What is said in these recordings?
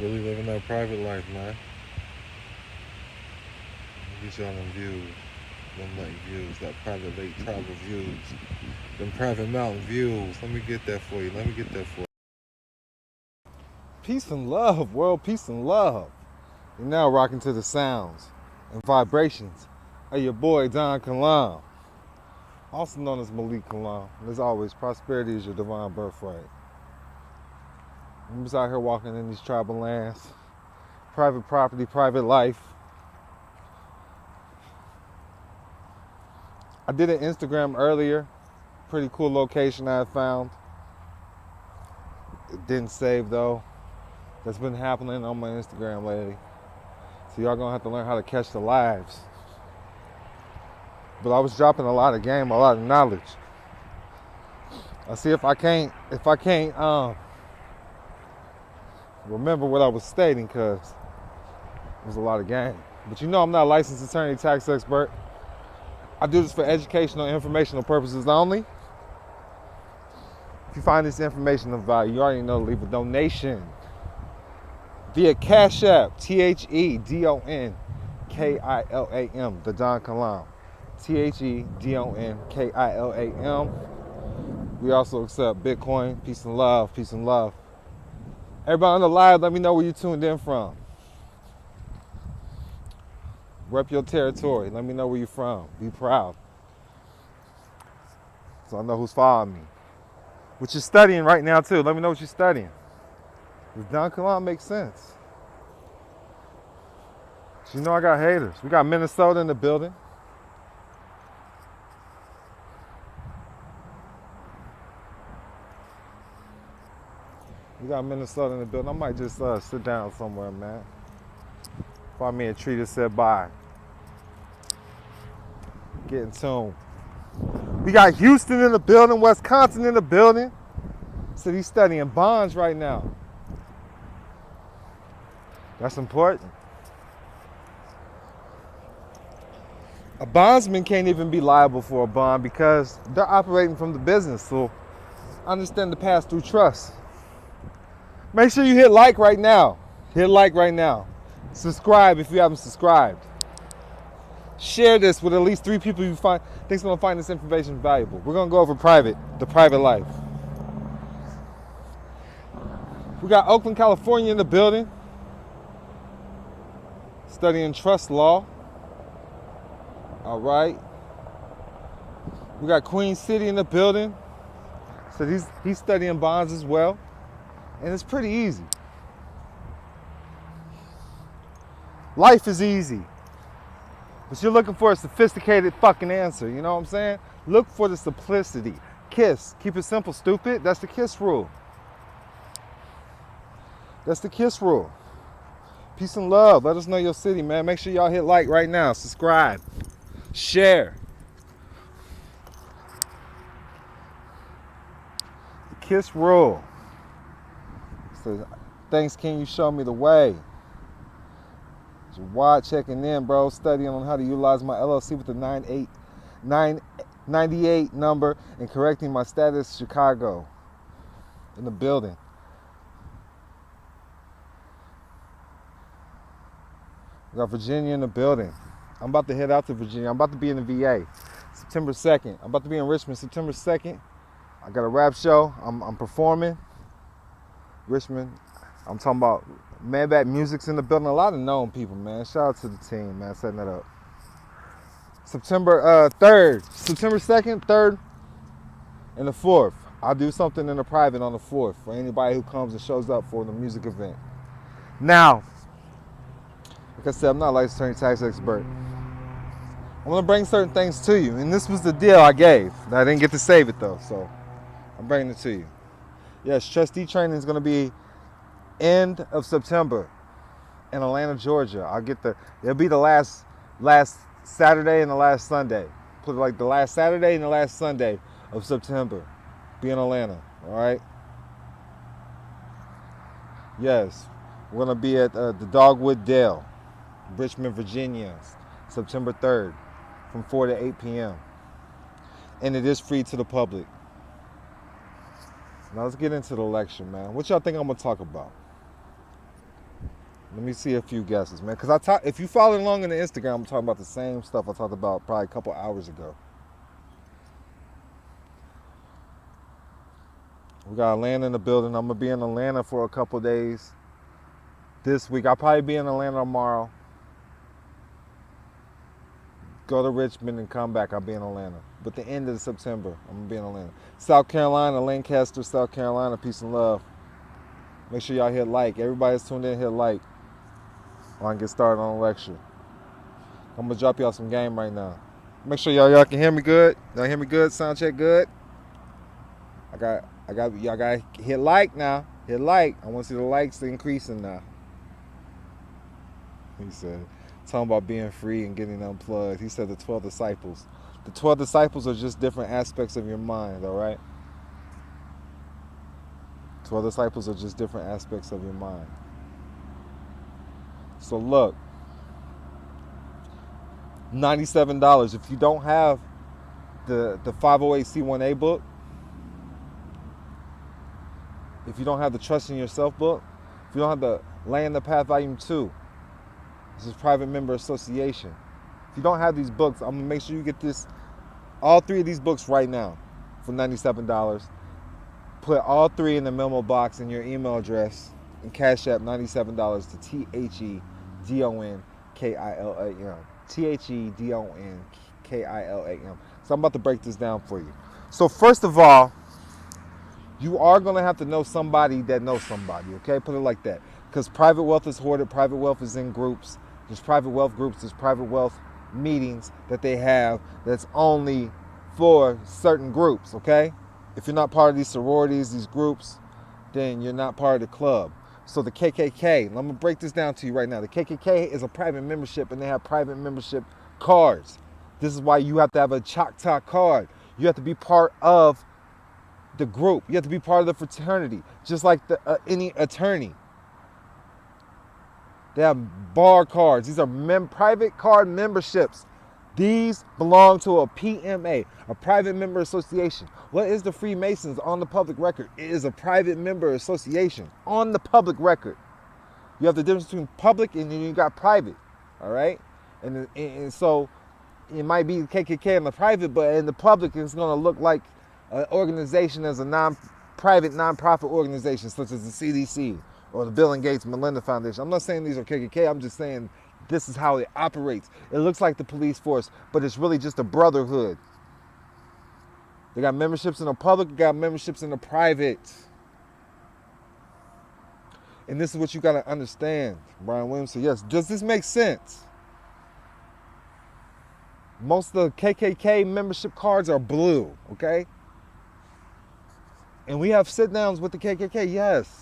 Really living that private life, man. Get y'all them views. Them light views. That private lake travel views. Them private mountain views. Let me get that for you. Let me get that for you. Peace and love, world. Peace and love. You're now rocking to the sounds and vibrations of your boy Don Kilam, also known as Malik Kilam. And as always, prosperity is your divine birthright. I'm just out here walking in these tribal lands, private property, private life. I did an Instagram earlier, pretty cool location I found. It didn't save though. That's been happening on my Instagram lately. So y'all gonna have to learn how to catch the lives. But I was dropping a lot of game, a lot of knowledge. I see if I can't remember what I was stating, because it was a lot of game. But you know I'm not a licensed attorney, tax expert. I do this for educational and informational purposes only. If you find this information of value, you already know to leave a donation via Cash App TheDonKilam, TheDonKilam, TheDonKilam. We also accept Bitcoin. Peace and love, peace and love. Everybody on the live, let me know where you tuned in from. Rep your territory. Let me know where you're from. Be proud. So I know who's following me. What you're studying right now too. Let me know what you're studying. Does Don Kilam make sense? So you know I got haters. We got Minnesota in the building. We got Minnesota in the building. I might just sit down somewhere, man. Find me a tree to sit by. Get in tune. We got Houston in the building, Wisconsin in the building. So he's studying bonds right now. That's important. A bondsman can't even be liable for a bond because they're operating from the business. So understand the pass-through trust. Make sure you hit like right now. Hit like right now. Subscribe if you haven't subscribed. Share this with at least 3 people you think's gonna find this information valuable. We're gonna go over the private life. We got Oakland, California in the building, studying trust law. All right. We got Queen City in the building, so he's studying bonds as well, and it's pretty easy. Life is easy. But you're looking for a sophisticated fucking answer, you know what I'm saying? Look for the simplicity. KISS. Keep it simple, stupid. That's the KISS rule. That's the KISS rule. Peace and love. Let us know your city, man. Make sure y'all hit like right now. Subscribe. Share. The KISS rule. So, thanks, can you show me the way? Wide checking in, bro. Studying on how to utilize my LLC with the 998 number and correcting my status Chicago in the building. We got Virginia in the building. I'm about to head out to Virginia. I'm about to be in the VA September 2nd. I'm about to be in Richmond September 2nd. I got a rap show. I'm performing. Richmond. I'm talking about Man Back Music's in the building. A lot of known people, man. Shout out to the team, man, setting that up. September 3rd, September 2nd, 3rd, and the 4th. I'll do something in the private on the 4th for anybody who comes and shows up for the music event. Now, like I said, I'm not a licensed attorney, tax expert. I'm gonna bring certain things to you, and this was the deal I gave. I didn't get to save it though, so I'm bringing it to you. Yes, Trustee training is gonna be end of September in Atlanta, Georgia. It'll be the last Saturday and the last Sunday. Put it like the last Saturday and the last Sunday of September. Be in Atlanta, all right? Yes, we're gonna be at the Dogwood Dale, Richmond, Virginia, September 3rd, from 4 to 8 p.m. And it is free to the public. Now let's get into the lecture, man. What y'all think I'm gonna talk about? Let me see a few guesses, man. Because if you follow along in the Instagram, I'm talking about the same stuff I talked about probably a couple hours ago. We got Atlanta in the building. I'm going to be in Atlanta for a couple days this week. I'll probably be in Atlanta tomorrow. Go to Richmond and come back. I'll be in Atlanta. But the end of September, I'm going to be in Atlanta. South Carolina, Lancaster, South Carolina, peace and love. Make sure y'all hit like. Everybody that's tuned in, hit like. I can get started on the lecture. I'm going to drop y'all some game right now. Make sure y'all can hear me good. Y'all hear me good? Sound check good? Y'all got to hit like now. Hit like. I want to see the likes increasing now. He said, talking about being free and getting unplugged. He said the 12 disciples. The 12 disciples are just different aspects of your mind, all right? 12 disciples are just different aspects of your mind. So look, $97. If you don't have the 508c1a book, if you don't have the Trust in Yourself book, if you don't have the Laying the Path Volume 2, this is Private Member Association. If you don't have these books, I'm going to make sure you get all 3 of these books right now for $97. Put all 3 in the memo box in your email address and Cash App $97 to THEDONKILAM. THEDONKILAM. So I'm about to break this down for you. So first of all, you are going to have to know somebody that knows somebody, okay? Put it like that. Because private wealth is hoarded. Private wealth is in groups. There's private wealth groups. There's private wealth meetings that they have that's only for certain groups, okay? If you're not part of these sororities, these groups, then you're not part of the club. So the KKK, I'm going to break this down to you right now. The KKK is a private membership, and they have private membership cards. This is why you have to have a Choctaw card. You have to be part of the group. You have to be part of the fraternity, just like any attorney. They have bar cards. These are private card memberships. These belong to a PMA, a private member association. What is the Freemasons on the public record? It is a private member association on the public record. You have the difference between public and then you got private, all right? And so it might be the KKK in the private, but in the public it's going to look like an organization as a private nonprofit organization such as the CDC or the Bill and Gates Melinda Foundation. I'm not saying these are KKK. I'm just saying this is how it operates. It looks like the police force, but it's really just a brotherhood. They got memberships in the public, they got memberships in the private. And this is what you got to understand, Brian Williams. So yes, does this make sense? Most of the KKK membership cards are blue, okay? And we have sit-downs with the KKK, yes.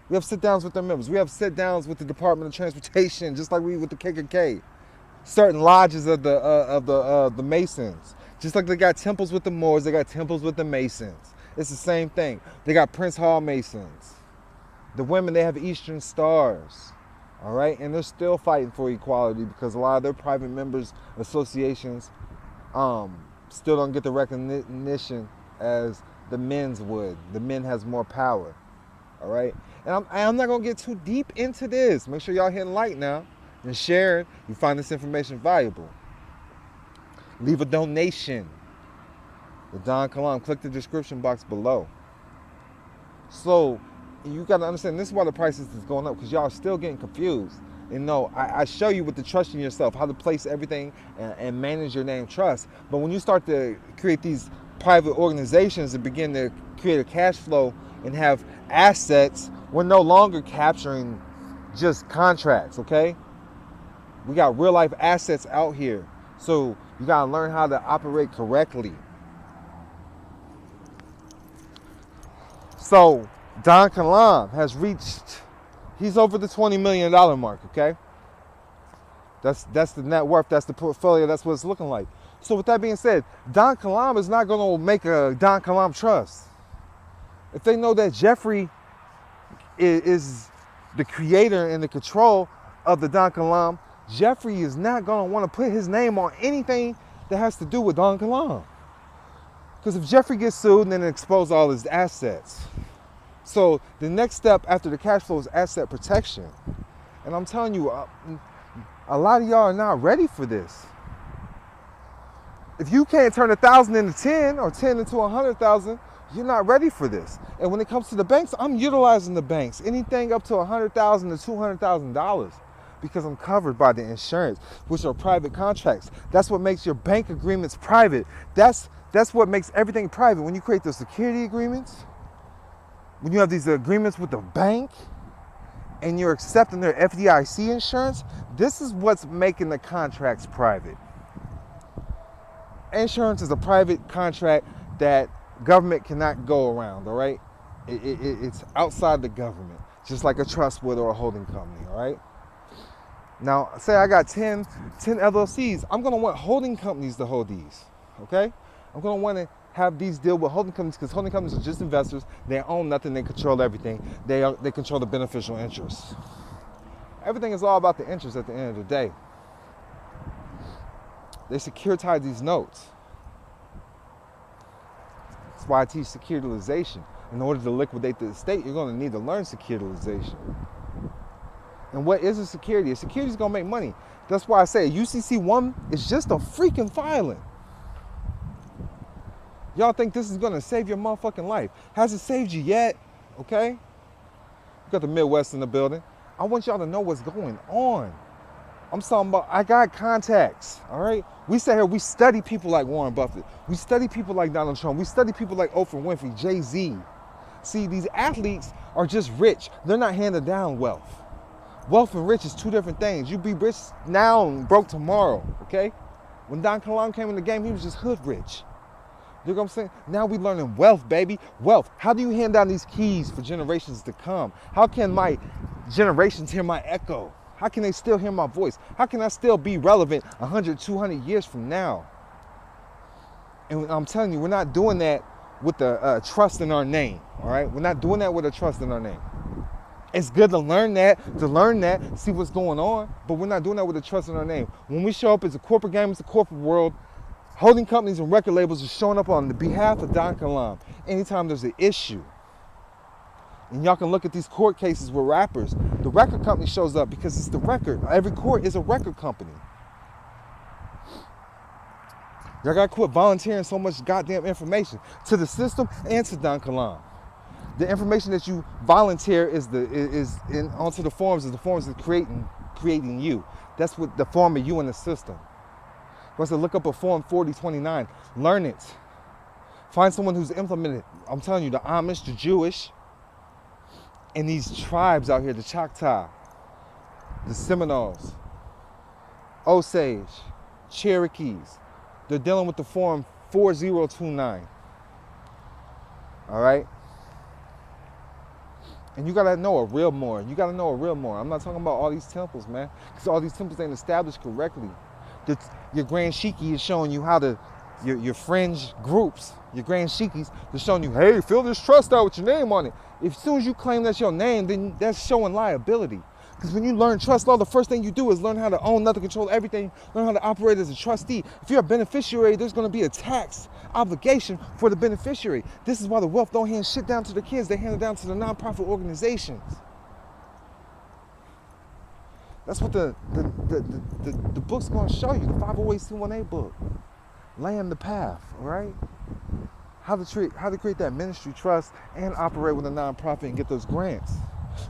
We have sit-downs with their members. We have sit-downs with the Department of Transportation, just like we with the KKK. Certain lodges of the Masons. Just like they got temples with the Moors, they got temples with the Masons. It's the same thing. They got Prince Hall Masons. The women, they have Eastern Stars. All right? And they're still fighting for equality because a lot of their private members associations still don't get the recognition as the men's would. The men has more power. All right? And I'm not going to get too deep into this. Make sure y'all hitting like now and share it. You find this information valuable. Leave a donation. The Don Kilam. Click the description box below. So you got to understand, this is why the prices is going up, because y'all are still getting confused. And no, I show you with the trust in yourself, how to place everything and manage your name trust. But when you start to create these private organizations and begin to create a cash flow and have assets, we're no longer capturing just contracts, okay? We got real life assets out here. So you got to learn how to operate correctly. So Don Kilam has reached, he's over the $20 million mark, okay? That's the net worth, that's the portfolio, that's what it's looking like. So with that being said, Don Kilam is not going to make a Don Kilam trust. If they know that Jeffrey is the creator and the control of the Don Kilam, Jeffrey is not going to want to put his name on anything that has to do with Don Kilam. Because if Jeffrey gets sued, then it exposes all his assets. So the next step after the cash flow is asset protection. And I'm telling you, a lot of y'all are not ready for this. If you can't turn 1,000 into 10 or 10 into 100,000, you're not ready for this. And when it comes to the banks, I'm utilizing the banks. Anything up to $100,000 to $200,000 because I'm covered by the insurance, which are private contracts. That's what makes your bank agreements private. That's what makes everything private. When you create those security agreements, when you have these agreements with the bank, and you're accepting their FDIC insurance, this is what's making the contracts private. Insurance is a private contract that government cannot go around, all right? It's outside the government, just like a trust would or a holding company, all right? Now, say I got 10 LLCs. I'm going to want holding companies to hold these, okay? I'm going to want to have these deal with holding companies because holding companies are just investors. They own nothing. They control everything. They control the beneficial interests. Everything is all about the interest at the end of the day. They securitize these notes. That's why I teach securitization. In order to liquidate the estate, you're going to need to learn securitization. And what is a security? A security is going to make money. That's why I say UCC1 is just a freaking filing. Y'all think this is going to save your motherfucking life. Has it saved you yet? Okay? We got the Midwest in the building. I want y'all to know what's going on. I'm talking about, I got contacts, all right? We sit here, we study people like Warren Buffett. We study people like Donald Trump. We study people like Oprah Winfrey, Jay-Z. See, these athletes are just rich. They're not handing down wealth. Wealth and rich is two different things. You be rich now and broke tomorrow, okay? When DonKilam came in the game, he was just hood rich. You know what I'm saying? Now we learning wealth, baby. Wealth. How do you hand down these keys for generations to come? How can my generations hear my echo? How can they still hear my voice? How can I still be relevant 100, 200 years from now? And I'm telling you, we're not doing that with a trust in our name, all right? We're not doing that with a trust in our name. It's good to learn that, see what's going on, but we're not doing that with a trust in our name. When we show up as a corporate game, it's a corporate world. Holding companies and record labels are showing up on the behalf of DonKilam anytime there's an issue. And y'all can look at these court cases with rappers. The record company shows up because it's the record. Every court is a record company. Y'all gotta quit volunteering so much goddamn information to the system and to DonKilam. The information that you volunteer is onto the forms. Is the forms that creating you. That's what the form of you in the system. Once look up a form 4029, learn it. Find someone who's implemented. I'm telling you, the Amish, the Jewish, and these tribes out here, the Choctaw, the Seminoles, Osage, Cherokees, they're dealing with the form 4029. All right? And you gotta know a real more. You gotta know a real more. I'm not talking about all these temples, man, because all these temples ain't established correctly. Your Grand Shiki is showing you how to, your fringe groups, your Grand Shikis, they're showing you, hey, fill this trust out with your name on it. As soon as you claim that's your name, then that's showing liability. Because when you learn trust law, the first thing you do is learn how to own nothing, control everything, learn how to operate as a trustee. If you're a beneficiary, there's going to be a tax obligation for the beneficiary. This is why the wealth don't hand shit down to the kids. They hand it down to the nonprofit organizations. That's what the book's going to show you, the 508c1a book. Laying the path, all right? How to create that ministry trust and operate with a nonprofit and get those grants.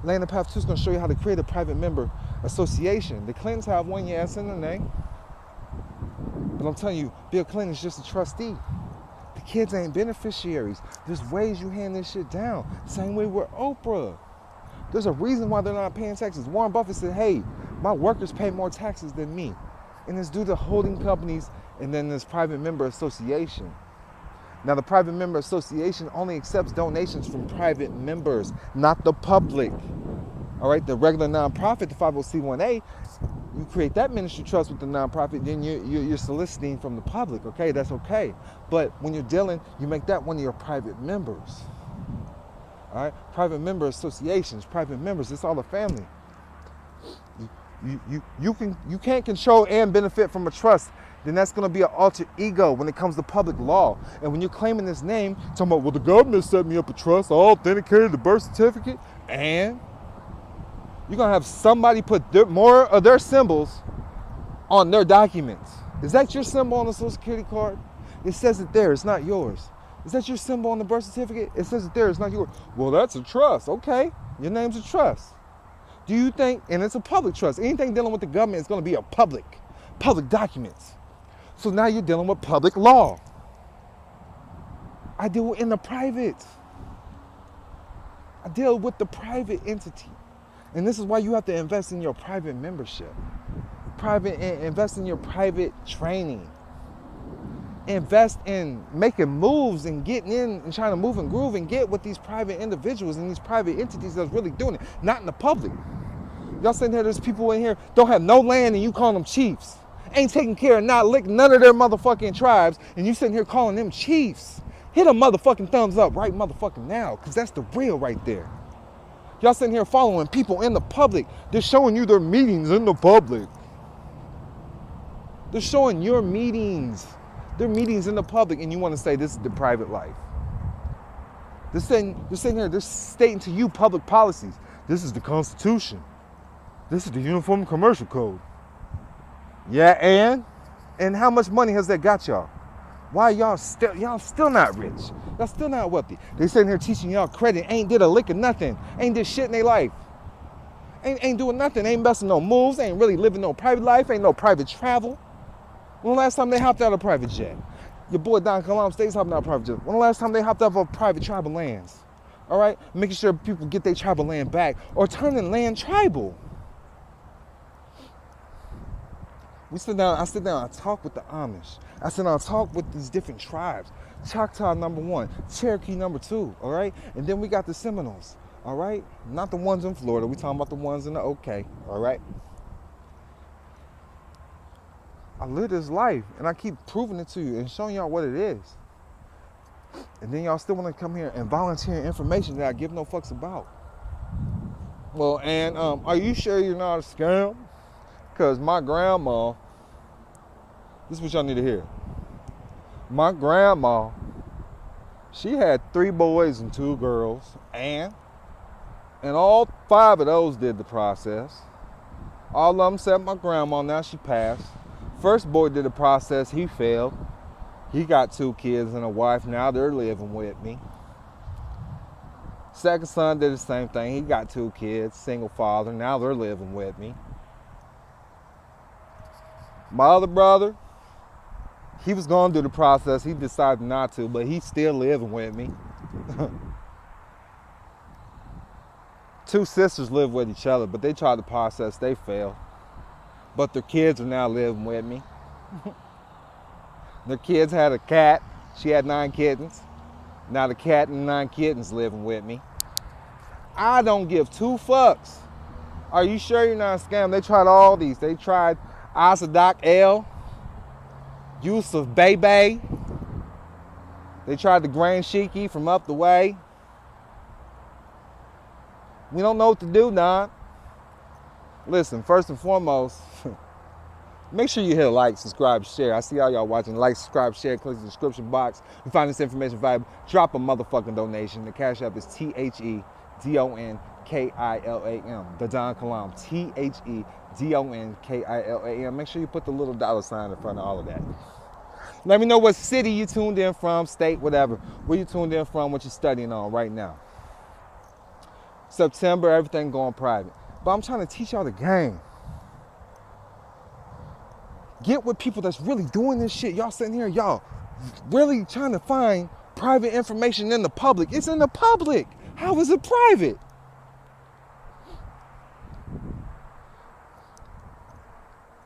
Laying the path 2 is going to show you how to create a private member association. The Clintons have one, yes, in the name. But I'm telling you, Bill Clinton is just a trustee. The kids ain't beneficiaries. There's ways you hand this shit down. Same way with Oprah. There's a reason why they're not paying taxes. Warren Buffett said, hey, my workers pay more taxes than me. And it's due to holding companies and then this private member association. Now, the private member association only accepts donations from private members, not the public. All right, the regular nonprofit, the 501c1a, you create that ministry trust with the nonprofit, then you're soliciting from the public, okay? That's okay. But when you're dealing, you make that one of your private members. All right, private member associations, private members, it's all a family. You can't control and benefit from a trust, then that's going to be an alter ego when it comes to public law. And when you're claiming this name, talking about, well, the government set me up a trust, I authenticated the birth certificate, and You're going to have somebody put more of their symbols on their documents. Is that your symbol on the Social Security card? It says it there. It's not yours. Is that your symbol on the birth certificate? It says it there. It's not yours. Well, that's a trust. Okay. Your name's a trust. Do you think, and it's a public trust, anything dealing with the government is going to be a public documents. So now you're dealing with public law. I deal in the private. I deal with the private entity. And this is why you have to invest in your private membership. Invest in your private training. Invest in making moves and getting in and trying to move and groove and get with these private individuals and these private entities that's really doing it, not in the public. Y'all sitting here, there's people in here don't have no land and you call them chiefs. Ain't taking care of not lick none of their motherfucking tribes and you sitting here calling them chiefs. Hit a motherfucking thumbs up right motherfucking now, because that's the real right there. Y'all sitting here following people in the public. They're showing you their meetings in the public. They're showing your meetings. Their meetings in the public, and you want to say this is the private life. They're sitting here, they're stating to you public policies. This is the Constitution. This is the Uniform Commercial Code. Yeah, and how much money has that got y'all? Why y'all still not rich? Y'all still not wealthy. They sitting here teaching y'all credit, ain't did a lick of nothing, ain't did shit in their life. Ain't doing nothing, ain't investing no moves, ain't really living no private life, ain't no private travel. When the last time they hopped out of a private jet? Your boy Don Kilam stays hopping out of a private jet. When the last time they hopped out of private tribal lands? All right? Making sure people get their tribal land back or turning land tribal. I sit down, I talk with the Amish. I sit down, I talk with these different tribes. Choctaw number 1, Cherokee number 2, all right? And then we got the Seminoles, all right? Not the ones in Florida. We talking about the ones in the OK, all right? I live this life, and I keep proving it to you and showing y'all what it is. And then y'all still want to come here and volunteer information that I give no fucks about. Well, and are you sure you're not a scam? Because my grandma, this is what y'all need to hear. My grandma, she had 3 boys and 2 girls, and all 5 of those did the process. All of them except my grandma, now she passed. First boy did the process, he failed. He got 2 kids and a wife, now they're living with me. Second son did the same thing, he got 2 kids, single father, now they're living with me. My other brother, he was going to do the process, he decided not to, but he's still living with me. 2 sisters live with each other, but they tried the process, they failed. But their kids are now living with me. Their kids had a cat. She had 9 kittens. Now the cat and 9 kittens living with me. I don't give 2 fucks. Are you sure you're not a scam? They tried all these. They tried Asadak L, Yusuf Bebe. They tried the Grand Shiki from up the way. We don't know what to do, Don. Listen, first and foremost, make sure you hit like, subscribe, share. I see all y'all watching. Like, subscribe, share, click the description box. If you find this information valuable, drop a motherfucking donation. The Cash App is TheDonKilam. The Don Kilam. TheDonKilam. Make sure you put the little $sign in front of all of that. Let me know what city you tuned in from, state, whatever. Where you tuned in from, what you're studying on right now. September, everything going private. But I'm trying to teach y'all the game. Get with people that's really doing this shit. Y'all sitting here, y'all really trying to find private information in the public. It's in the public. How is it private?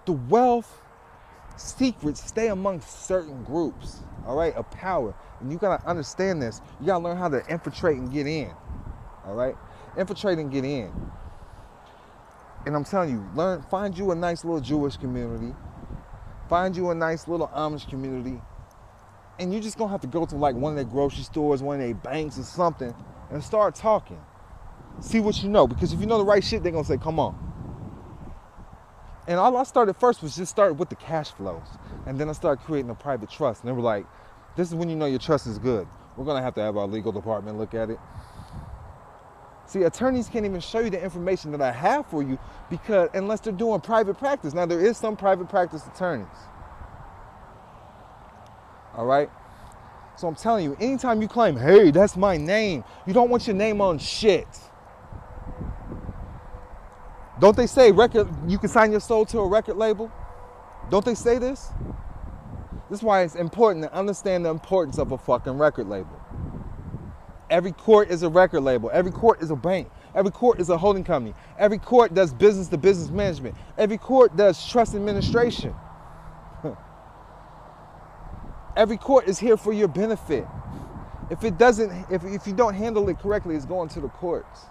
The wealth secrets stay amongst certain groups, all right, of power. And you gotta understand this. You gotta learn how to infiltrate and get in, all right? Infiltrate and get in. And I'm telling you, find you a nice little Jewish community. Find you a nice little Amish community. And you're just gonna have to go to like one of their grocery stores, one of their banks or something, and start talking. See what you know. Because if you know the right shit, they're gonna say, come on. And all I started first was just start with the cash flows. And then I started creating a private trust. And they were like, this is when you know your trust is good. We're gonna have to have our legal department look at it. See, attorneys can't even show you the information that I have for you because unless they're doing private practice. Now, there is some private practice attorneys. All right? So I'm telling you, anytime you claim, hey, that's my name, you don't want your name on shit. Don't they say record? You can sign your soul to a record label? Don't they say this? This is why it's important to understand the importance of a fucking record label. Every court is a record label. Every court is a bank. Every court is a holding company. Every court does business to business management. Every court does trust administration. Every court is here for your benefit. If it doesn't, if you don't handle it correctly, it's going to the courts.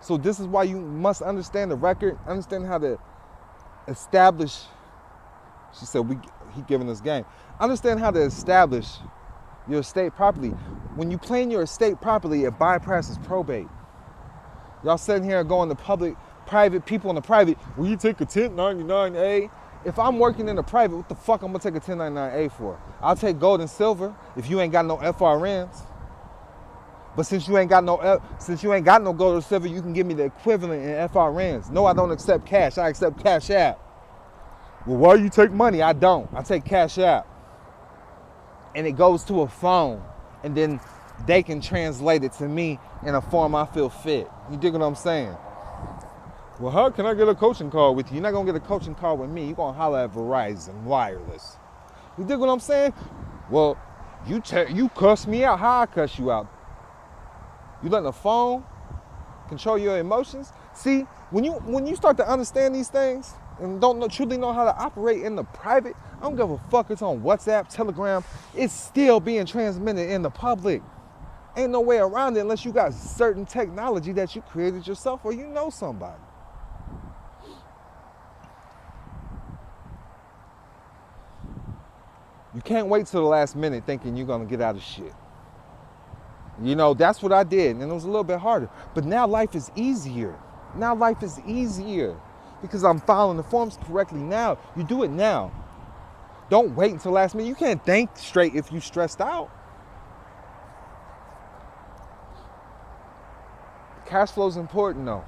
So this is why you must understand the record, understand how to establish. She said, he giving us game. Understand how to establish your estate properly. When you plan your estate properly, it bypasses probate. Y'all sitting here going to private people in the private, will you take a 1099A? If I'm working in the private, what the fuck I'm gonna take a 1099A for? I'll take gold and silver if you ain't got no FRNs. But since you ain't got no gold or silver, you can give me the equivalent in FRNs. No, I don't accept cash. I accept Cash App. Well, why you take money? I don't. I take Cash App. And it goes to a phone, and then they can translate it to me in a form I feel fit. You dig what I'm saying? Well, how can I get a coaching call with you? You're not going to get a coaching call with me. You're going to holler at Verizon Wireless. You dig what I'm saying? Well, you cuss me out. How I cuss you out? You letting the phone control your emotions? See, when you start to understand these things and truly know how to operate in the private, I don't give a fuck it's on WhatsApp, Telegram. It's still being transmitted in the public. Ain't no way around it unless you got certain technology that you created yourself or you know somebody. You can't wait till the last minute thinking you're going to get out of shit. You know, that's what I did, and it was a little bit harder. But now life is easier. Now life is easier because I'm following the forms correctly now. You do it now. Don't wait until the last minute. You can't think straight if you're stressed out. Cash flow is important, though.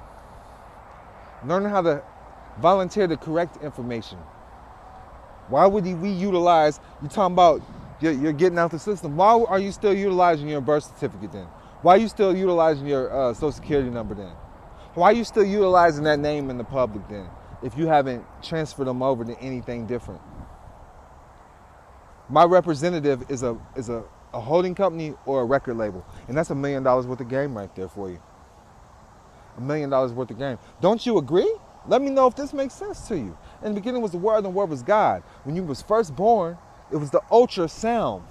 Learning how to volunteer the correct information. Why would we utilize, you're talking about you're getting out the system. Why are you still utilizing your birth certificate then? Why are you still utilizing your social security number then? Why are you still utilizing that name in the public then if you haven't transferred them over to anything different? My representative is a holding company or a record label. And that's $1 million worth of game right there for you. $1 million worth of game. Don't you agree? Let me know if this makes sense to you. In the beginning was the Word, and the Word was God. When you was first born, it was the ultrasound.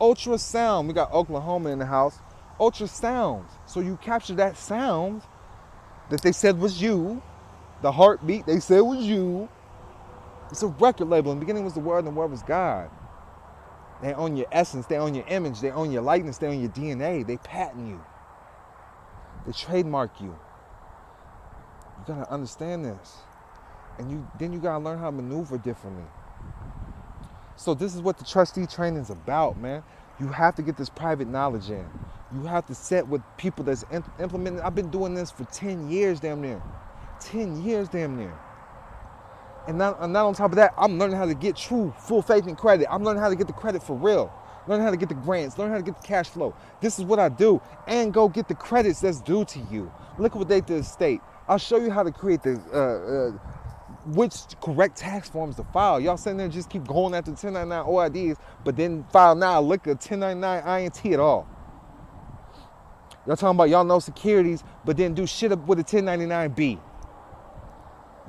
Ultrasound. We got Oklahoma in the house. Ultrasound. So you capture that sound that they said was you. The heartbeat they said was you. It's a record label. In the beginning was the Word, and the Word was God. They own your essence. They own your image. They own your likeness. They own your DNA. They patent you. They trademark you. You gotta understand this. And then you gotta learn how to maneuver differently. So this is what the trustee training is about, man. You have to get this private knowledge in. You have to sit with people that's implementing. I've been doing this for 10 years damn near. 10 years damn near. And not on top of that, I'm learning how to get true, full faith and credit. I'm learning how to get the credit for real. Learning how to get the grants. Learning how to get the cash flow. This is what I do. And go get the credits that's due to you. Look at what they did to the state. I'll show you how to create the which correct tax forms to file. Y'all sitting there and just keep going after 1099 OIDs, but then file now look at 1099 INT at all. Y'all talking about y'all know securities, but then do shit up with a 1099B.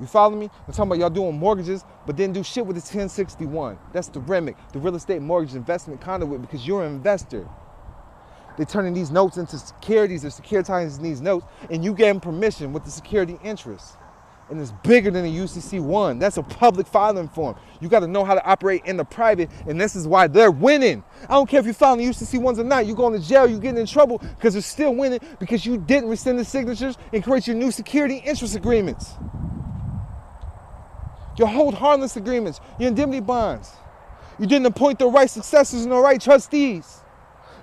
You follow me? I'm talking about y'all doing mortgages, but then do shit with the 1061. That's the REMIC, the real estate mortgage investment conduit, because you're an investor. They're turning these notes into securities. They're securitizing these notes, and you gave them permission with the security interest. And it's bigger than a UCC1. That's a public filing form. You got to know how to operate in the private, and this is why they're winning. I don't care if you're filing UCC1s or not. You're going to jail. You're getting in trouble because they're still winning because you didn't rescind the signatures and create your new security interest agreements. Your hold harmless agreements, your indemnity bonds. You didn't appoint the right successors and the right trustees.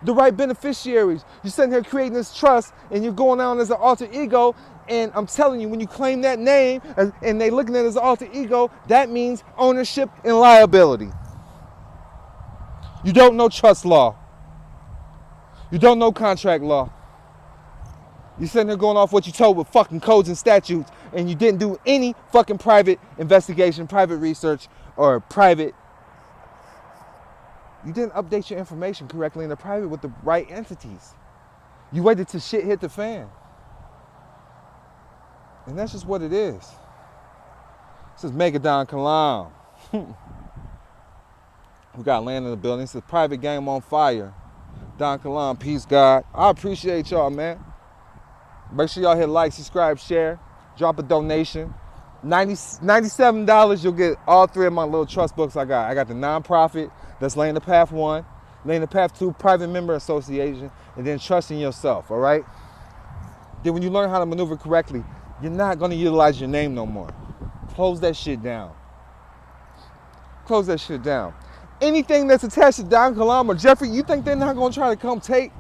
the right beneficiaries. You're sitting here creating this trust and you're going on as an alter ego. And I'm telling you, when you claim that name and they looking at it as an alter ego, that means ownership and liability. You don't know trust law. You don't know contract law. You're sitting there going off what you told with fucking codes and statutes, and you didn't do any fucking private investigation, private research, or private. You didn't update your information correctly in the private with the right entities. You waited till shit hit the fan. And that's just what it is. This is TheDonKilam. We got land in the building. It's a private game on fire. TheDonKilam, peace, God. I appreciate y'all, man. Make sure y'all hit like, subscribe, share, drop a donation. $97, you'll get all three of my little trust books I got. I got the nonprofit, that's Laying the Path 1, Laying the Path 2, Private Member Association, and then Trusting Yourself, all right? Then when you learn how to maneuver correctly, you're not gonna utilize your name no more. Close that shit down. Close that shit down. Anything that's attached to TheDonKilam or Jeffrey, you think they're not gonna try to come take?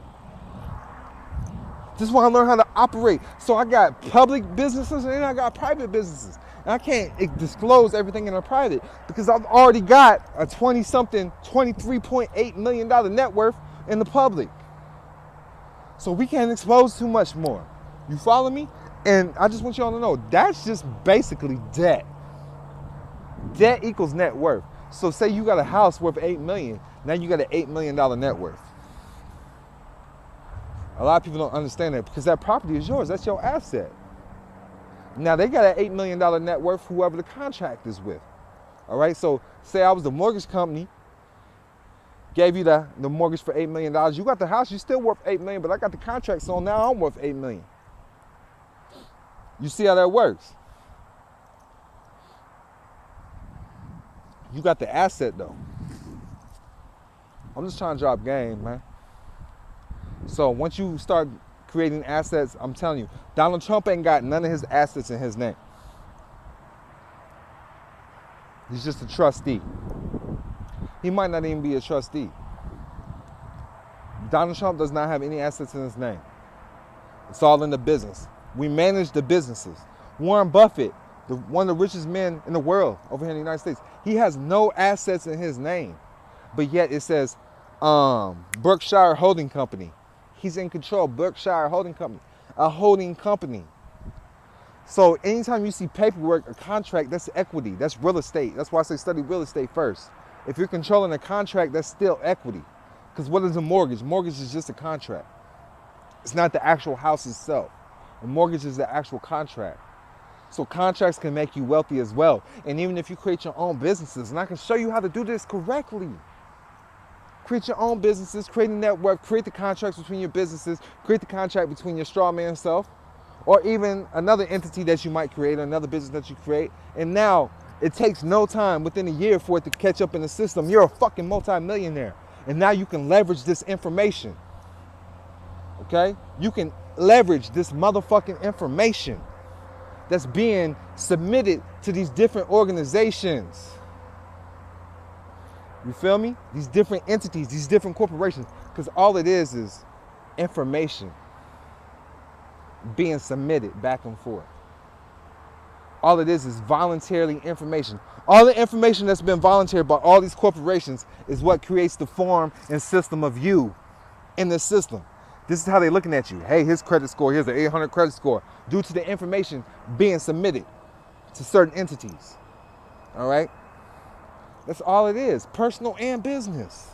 Just want to learn how to operate. So I got public businesses and then I got private businesses. And I can't disclose everything in a private because I've already got a 20-something, $23.8 million net worth in the public. So we can't expose too much more. You follow me? And I just want y'all to know, that's just basically debt. Debt equals net worth. So say you got a house worth $8 million, now you got an $8 million net worth. A lot of people don't understand that because that property is yours. That's your asset. Now, they got an $8 million net worth, whoever the contract is with. All right? So, say I was the mortgage company, gave you the mortgage for $8 million. You got the house, you're still worth $8 million, but I got the contract, so now I'm worth $8 million. You see how that works? You got the asset, though. I'm just trying to drop game, man. So once you start creating assets, I'm telling you, Donald Trump ain't got none of his assets in his name. He's just a trustee. He might not even be a trustee. Donald Trump does not have any assets in his name. It's all in the business. We manage the businesses. Warren Buffett, one of the richest men in the world over here in the United States, he has no assets in his name. But yet it says Berkshire Holding Company. He's in control. Berkshire Holding Company, a holding company. So anytime you see paperwork, a contract, that's equity. That's real estate. That's why I say study real estate first. If you're controlling a contract, that's still equity. Because what is a mortgage? Mortgage is just a contract. It's not the actual house itself. A mortgage is the actual contract. So contracts can make you wealthy as well. And even if you create your own businesses, and I can show you how to do this correctly. Create your own businesses, create a network, create the contracts between your businesses, create the contract between your straw man self, or even another entity that you might create, another business that you create. And now it takes no time within a year for it to catch up in the system. You're a fucking multi-millionaire. And now you can leverage this information. Okay? You can leverage this motherfucking information that's being submitted to these different organizations. You feel me? These different entities, these different corporations, because all it is information being submitted back and forth. All it is voluntarily information. All the information that's been volunteered by all these corporations is what creates the form and system of you in the system. This is how they're looking at you. Hey, his credit score, here's an 800 credit score, due to the information being submitted to certain entities. All right? That's all it is, personal and business.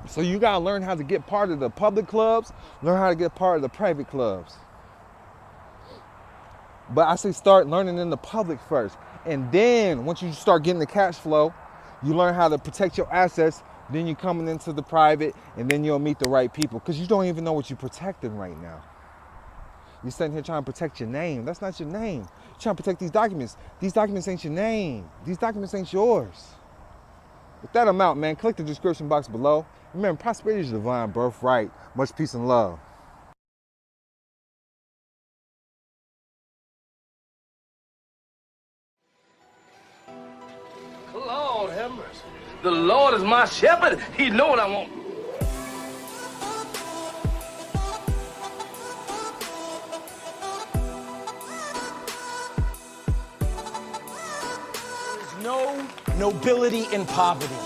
So you gotta learn how to get part of the public clubs, learn how to get part of the private clubs. But I say start learning in the public first. And then once you start getting the cash flow, you learn how to protect your assets, then you're coming into the private, and then you'll meet the right people. Because you don't even know what you're protecting right now. You're sitting here trying to protect your name. That's not your name. You're trying to protect these documents. These documents ain't your name. These documents ain't yours. With that amount, man, click the description box below. Remember, prosperity is your divine birthright. Much peace and love. Lord have mercy. The Lord is my shepherd. He know what I want. no nobility in poverty.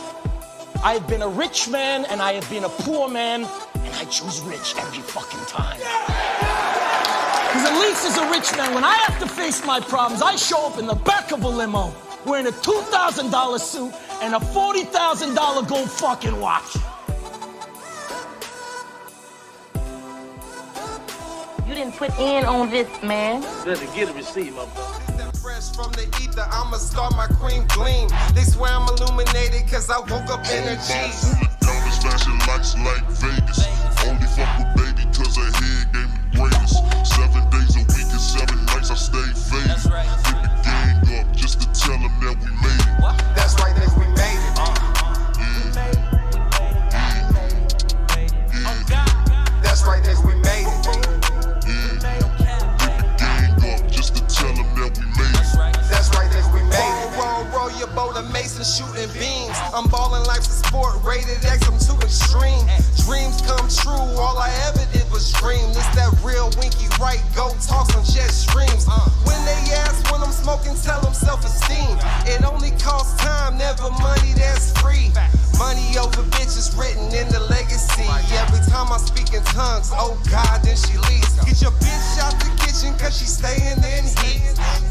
I have been a rich man and I have been a poor man, and I choose rich every fucking time. Because at least as a rich man, when I have to face my problems, I show up in the back of a limo wearing a $2,000 suit and a $40,000 gold fucking watch. You didn't put in on this, man. Better get a receipt, motherfucker. Fresh from the ether, I'ma start my cream gleam. They swear I'm illuminated cause I woke up in a G. Diamonds flashing lights like Vegas. Only fuck with baby cause her head gave me greatest. 7 days a week and 7 nights I stayed faded. That's right. Hit the gang up just to tell them that we made it. That's right, nigga, we made it. That's right, nigga, we made it. Roll your boat, a mason shooting beams. I'm balling life's a sport, rated X, I'm too extreme. Dreams come true, all I ever did was dream. This that real winky right, go talks on jet streams. When they ask when I'm smoking, tell them self-esteem. It only costs time, never money that's free. Money over bitches written in the legacy. Every time I speak in tongues, oh God, then she leaves. Get your bitch out the kitchen cause she staying in heat.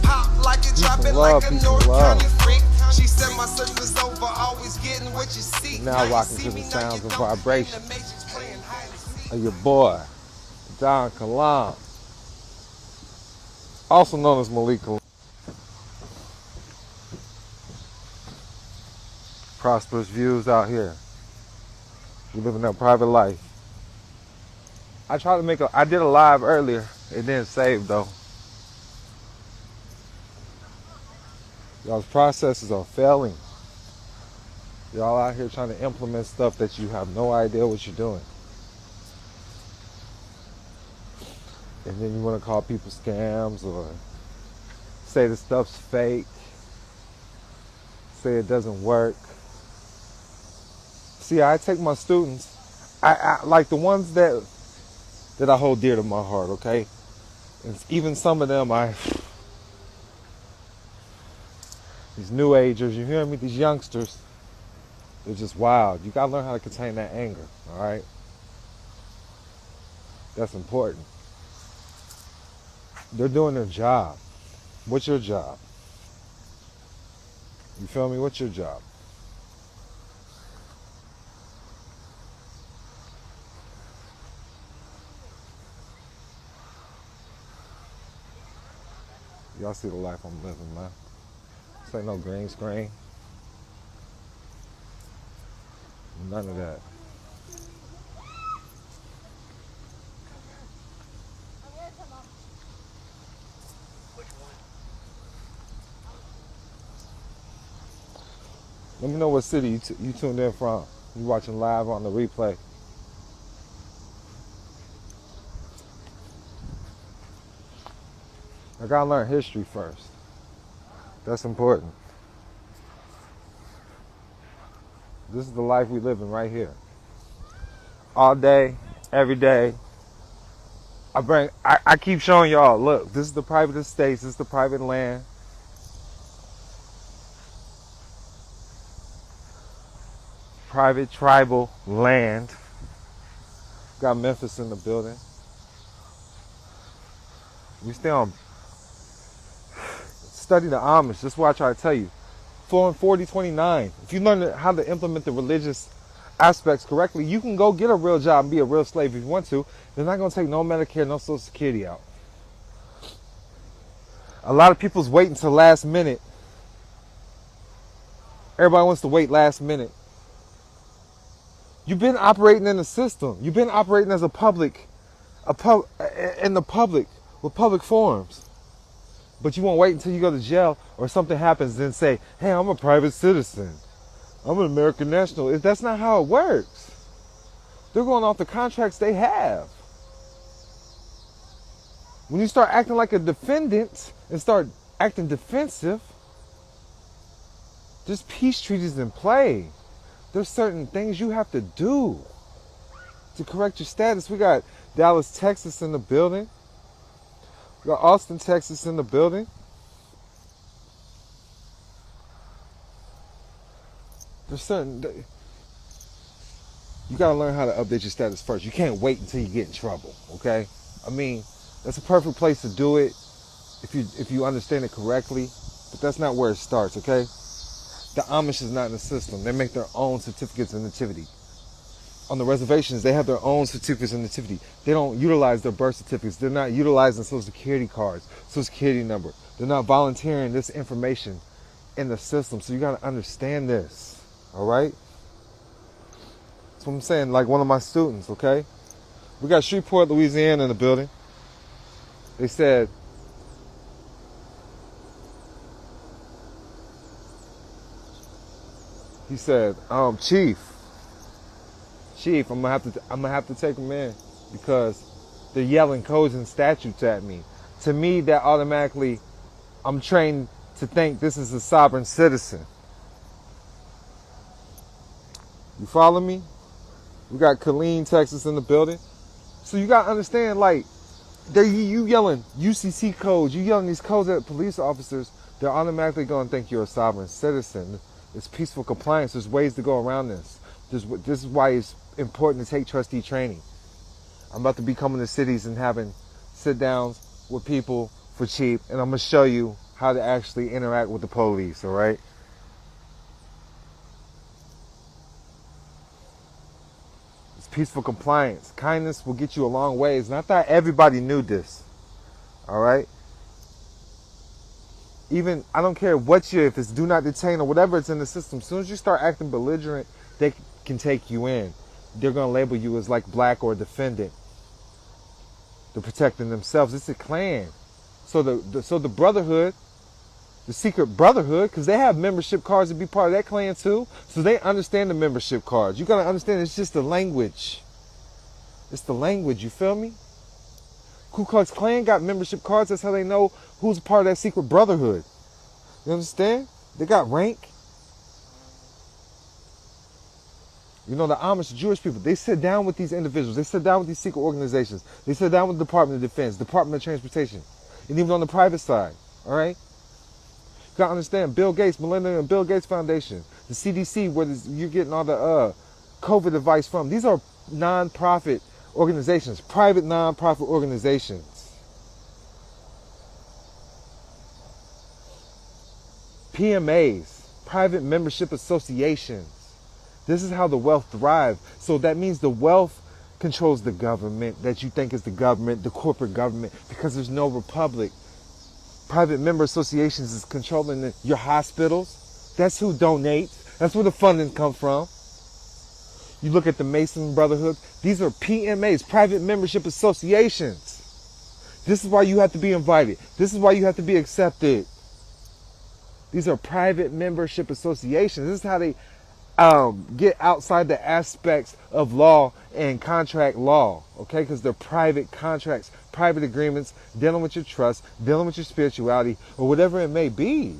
Pop like it, drop it like a North County freak. She said my search was over, always getting what you see. Now rocking to the sounds of vibration of your boy, TheDonKilam, also known as Malik Kalam. Prosperous views out here. You living that private life. I tried to make I did a live earlier. It didn't save though. Y'all's processes are failing. Y'all out here trying to implement stuff that you have no idea what you're doing. And then you want to call people scams or say the stuff's fake. Say it doesn't work. See, I take my students, I like the ones that I hold dear to my heart, okay? And even some of them, these new agers, you hear me? These youngsters, they're just wild. You gotta learn how to contain that anger, all right? That's important. They're doing their job. What's your job? You feel me? What's your job? Y'all see the life I'm living, man. This ain't no green screen. None of that. Let me know what city you tuned in from. You watching live on the replay. I gotta learn history first. That's important. This is the life we live in right here. All day, every day. I keep showing y'all, look, this is the private estates, this is the private land. Private tribal land. Got Memphis in the building. We stay on. Study the Amish. That's what I try to tell you. 4 and 40, 29. If you learn how to implement the religious aspects correctly, you can go get a real job and be a real slave if you want to. They're not going to take no Medicare, no Social Security out. A lot of people's waiting until last minute. Everybody wants to wait last minute. You've been operating in the system. You've been operating as in the public, with public forums. But you won't wait until you go to jail or something happens and say, hey, I'm a private citizen. I'm an American national. That's not how it works. They're going off the contracts they have. When you start acting like a defendant and start acting defensive, there's peace treaties in play. There's certain things you have to do to correct your status. We got Dallas, Texas in the building. We got Austin, Texas in the building. There's certain, you gotta learn how to update your status first. You can't wait until you get in trouble, okay? I mean, that's a perfect place to do it if you understand it correctly, but that's not where it starts, okay? The Amish is not in the system. They make their own certificates of nativity. On the reservations, they have their own certificates of nativity. They don't utilize their birth certificates. They're not utilizing Social Security cards, Social Security number. They're not volunteering this information in the system. So you got to understand this, all right? That's what I'm saying, like one of my students, okay? We got Shreveport, Louisiana in the building. They said, he said, Chief, I'm gonna have to take them in because they're yelling codes and statutes at me. To me, that automatically, I'm trained to think this is a sovereign citizen. You follow me? We got Kilam, Texas in the building. So you gotta understand, like, you yelling UCC codes, you yelling these codes at police officers, they're automatically gonna think you're a sovereign citizen. It's peaceful compliance. There's ways to go around this. This is why it's important to take trustee training. I'm about to be coming to cities and having sit downs with people for cheap, and I'm gonna show you how to actually interact with the police, all right? It's peaceful compliance. Kindness will get you a long ways. Not that everybody knew this, all right? Even, I don't care if it's do not detain or whatever it's in the system, as soon as you start acting belligerent, they can take you in. They're going to label you as like black or defendant. They're protecting themselves. It's a clan. So the brotherhood, the secret brotherhood, because they have membership cards to be part of that clan too, so they understand the membership cards. You got to understand it's just the language. It's the language, you feel me? Ku Klux Klan got membership cards. That's how they know who's a part of that secret brotherhood. You understand? They got rank. You know, the Amish, the Jewish people, they sit down with these individuals. They sit down with these secret organizations. They sit down with the Department of Defense, Department of Transportation, and even on the private side, all right? You got to understand, Bill Gates, Melinda and Bill Gates Foundation, the CDC, where you're getting all the COVID advice from. These are non-profit organizations, private non-profit organizations. PMAs, private membership associations. This is how the wealth thrive. So that means the wealth controls the government that you think is the government, the corporate government, because there's no republic. Private member associations is controlling your hospitals. That's who donates. That's where the funding comes from. You look at the Mason Brotherhood. These are PMAs, private membership associations. This is why you have to be invited. This is why you have to be accepted. These are private membership associations. This is how they get outside the aspects of law and contract law, okay? Because they're private contracts, private agreements, dealing with your trust, dealing with your spirituality, or whatever it may be.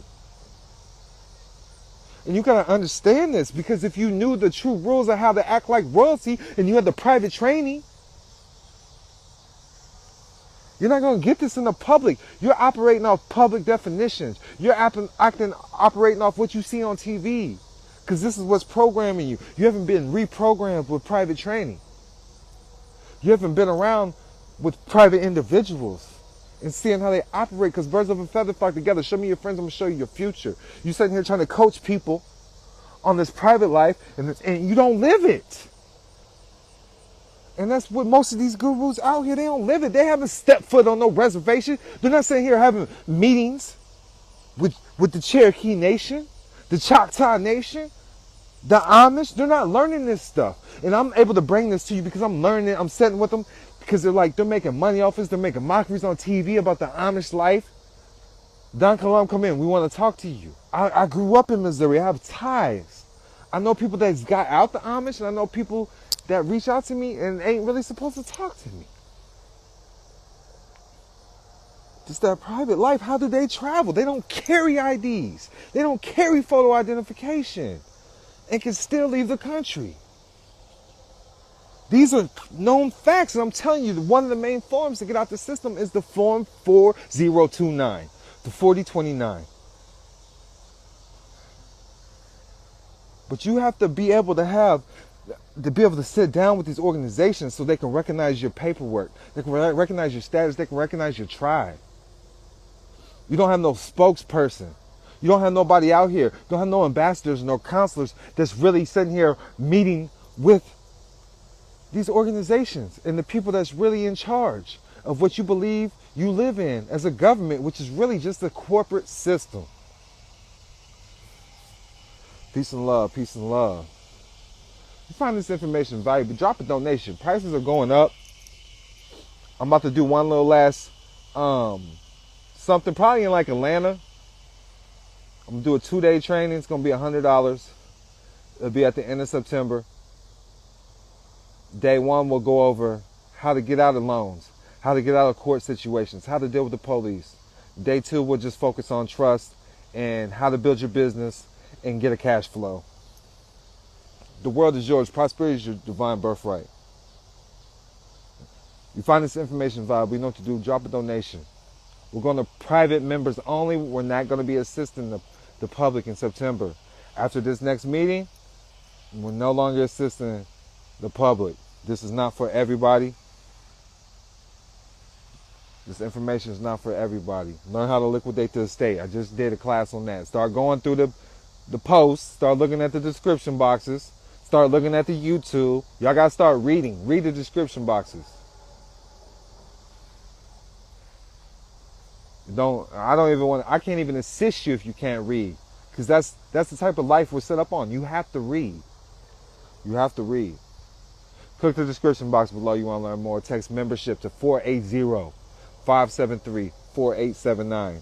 And you got to understand this, because if you knew the true rules of how to act like royalty and you had the private training, you're not going to get this in the public. You're operating off public definitions. You're operating off what you see on TV, because this is what's programming you. You haven't been reprogrammed with private training. You haven't been around with private individuals and seeing how they operate, because birds of a feather flock together. Show me your friends, I'm going to show you your future. You're sitting here trying to coach people on this private life, and you don't live it. And that's what most of these gurus out here, they don't live it. They haven't stepped foot on no reservation. They're not sitting here having meetings with the Cherokee Nation, the Choctaw Nation, the Amish. They're not learning this stuff. And I'm able to bring this to you because I'm learning it. I'm sitting with them because they're making money off us. They're making mockeries on TV about the Amish life. TheDonKilam, come in. We want to talk to you. I grew up in Missouri. I have ties. I know people that's got out the Amish, and I know people that reach out to me and ain't really supposed to talk to me. Just that private life. How do they travel? They don't carry IDs. They don't carry photo identification and can still leave the country. These are known facts, and I'm telling you, one of the main forms to get out the system is the form 4029, the 4029. But you have to be able to sit down with these organizations so they can recognize your paperwork. They can recognize your status. They can recognize your tribe. You don't have no spokesperson. You don't have nobody out here. You don't have no ambassadors, no counselors that's really sitting here meeting with these organizations and the people that's really in charge of what you believe you live in as a government, which is really just a corporate system. Peace and love, peace and love. If you find this information valuable, drop a donation. Prices are going up. I'm about to do one little last something, probably in like Atlanta. I'm gonna do a 2-day training. It's gonna be $100. It'll be at the end of September. Day 1, we'll go over how to get out of loans, how to get out of court situations, how to deal with the police. Day 2, we'll just focus on trust and how to build your business and get a cash flow. The world is yours. Prosperity is your divine birthright. You find this information valuable, you know what to do. Drop a donation. We're going to private members only. We're not going to be assisting the public in September. After this next meeting, we're no longer assisting the public. This is not for everybody. This information is not for everybody. Learn how to liquidate the estate. I just did a class on that. Start going through the posts. Start looking at the description boxes. Start looking at the YouTube. Y'all got to start reading. Read the description boxes. I can't even assist you if you can't read. Because that's the type of life we're set up on. You have to read. You have to read. Click the description box below. You want to learn more. Text membership to 480-573-4879.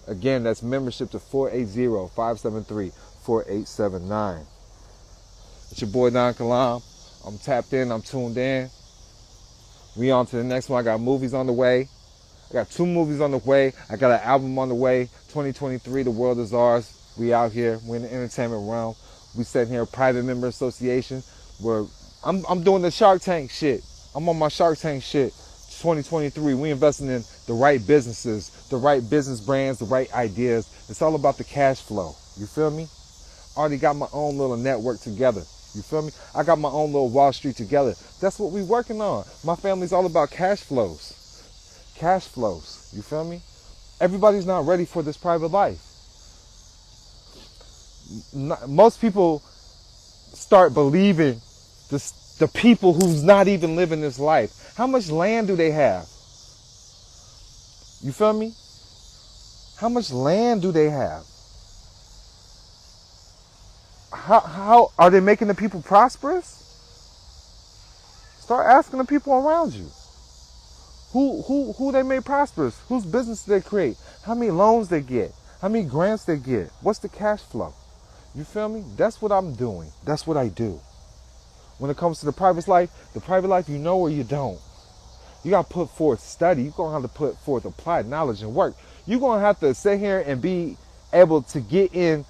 Again, that's membership to 480-573-4879. It's your boy Don Kilam. I'm tapped in. I'm tuned in. We on to the next one. I got movies on the way. I got 2 movies on the way. I got an album on the way. 2023, The World Is Ours. We out here. We're in the entertainment realm. We sitting here, private member association. Where I'm doing the Shark Tank shit. I'm on my Shark Tank shit. 2023. We investing in the right businesses, the right business brands, the right ideas. It's all about the cash flow. You feel me? Already got my own little network together. You feel me? I got my own little Wall Street together. That's what we working on. My family's all about cash flows. Cash flows. You feel me? Everybody's not ready for this private life. Most people start believing the people who's not even living this life. How much land do they have? You feel me? How much land do they have? How are they making the people prosperous? Start asking the people around you. Who they made prosperous? Whose business do they create? How many loans they get? How many grants they get? What's the cash flow? You feel me? That's what I'm doing. That's what I do. When it comes to the private life, you know or you don't. You got to put forth study. You're going to have to put forth applied knowledge and work. You're going to have to sit here and be able to get in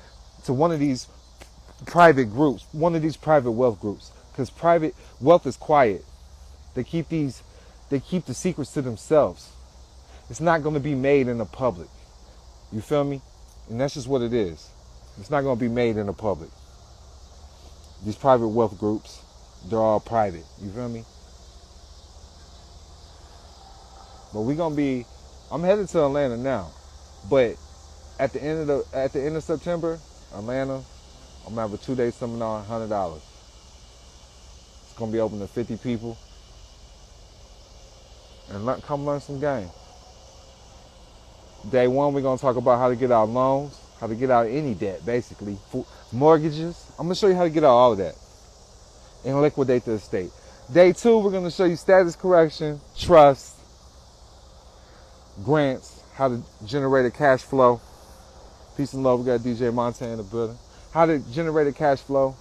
to one of these private groups, one of these private wealth groups. Because private wealth is quiet. They keep the secrets to themselves. It's not going to be made in the public. You feel me? And that's just what it is. It's not going to be made in the public. These private wealth groups, they're all private. You feel me? But I'm headed to Atlanta now. But at the end of September, Atlanta, I'm gonna have a 2-day seminar, $100. It's gonna be open to 50 people. And come learn some game. Day 1, we're gonna talk about how to get out loans, how to get out any debt, basically. Mortgages. I'm gonna show you how to get out all of that. And liquidate the estate. Day 2, we're gonna show you status correction, trust, grants, how to generate a cash flow. Peace and love. We got DJ Montana in the building. How to generate a cash flow.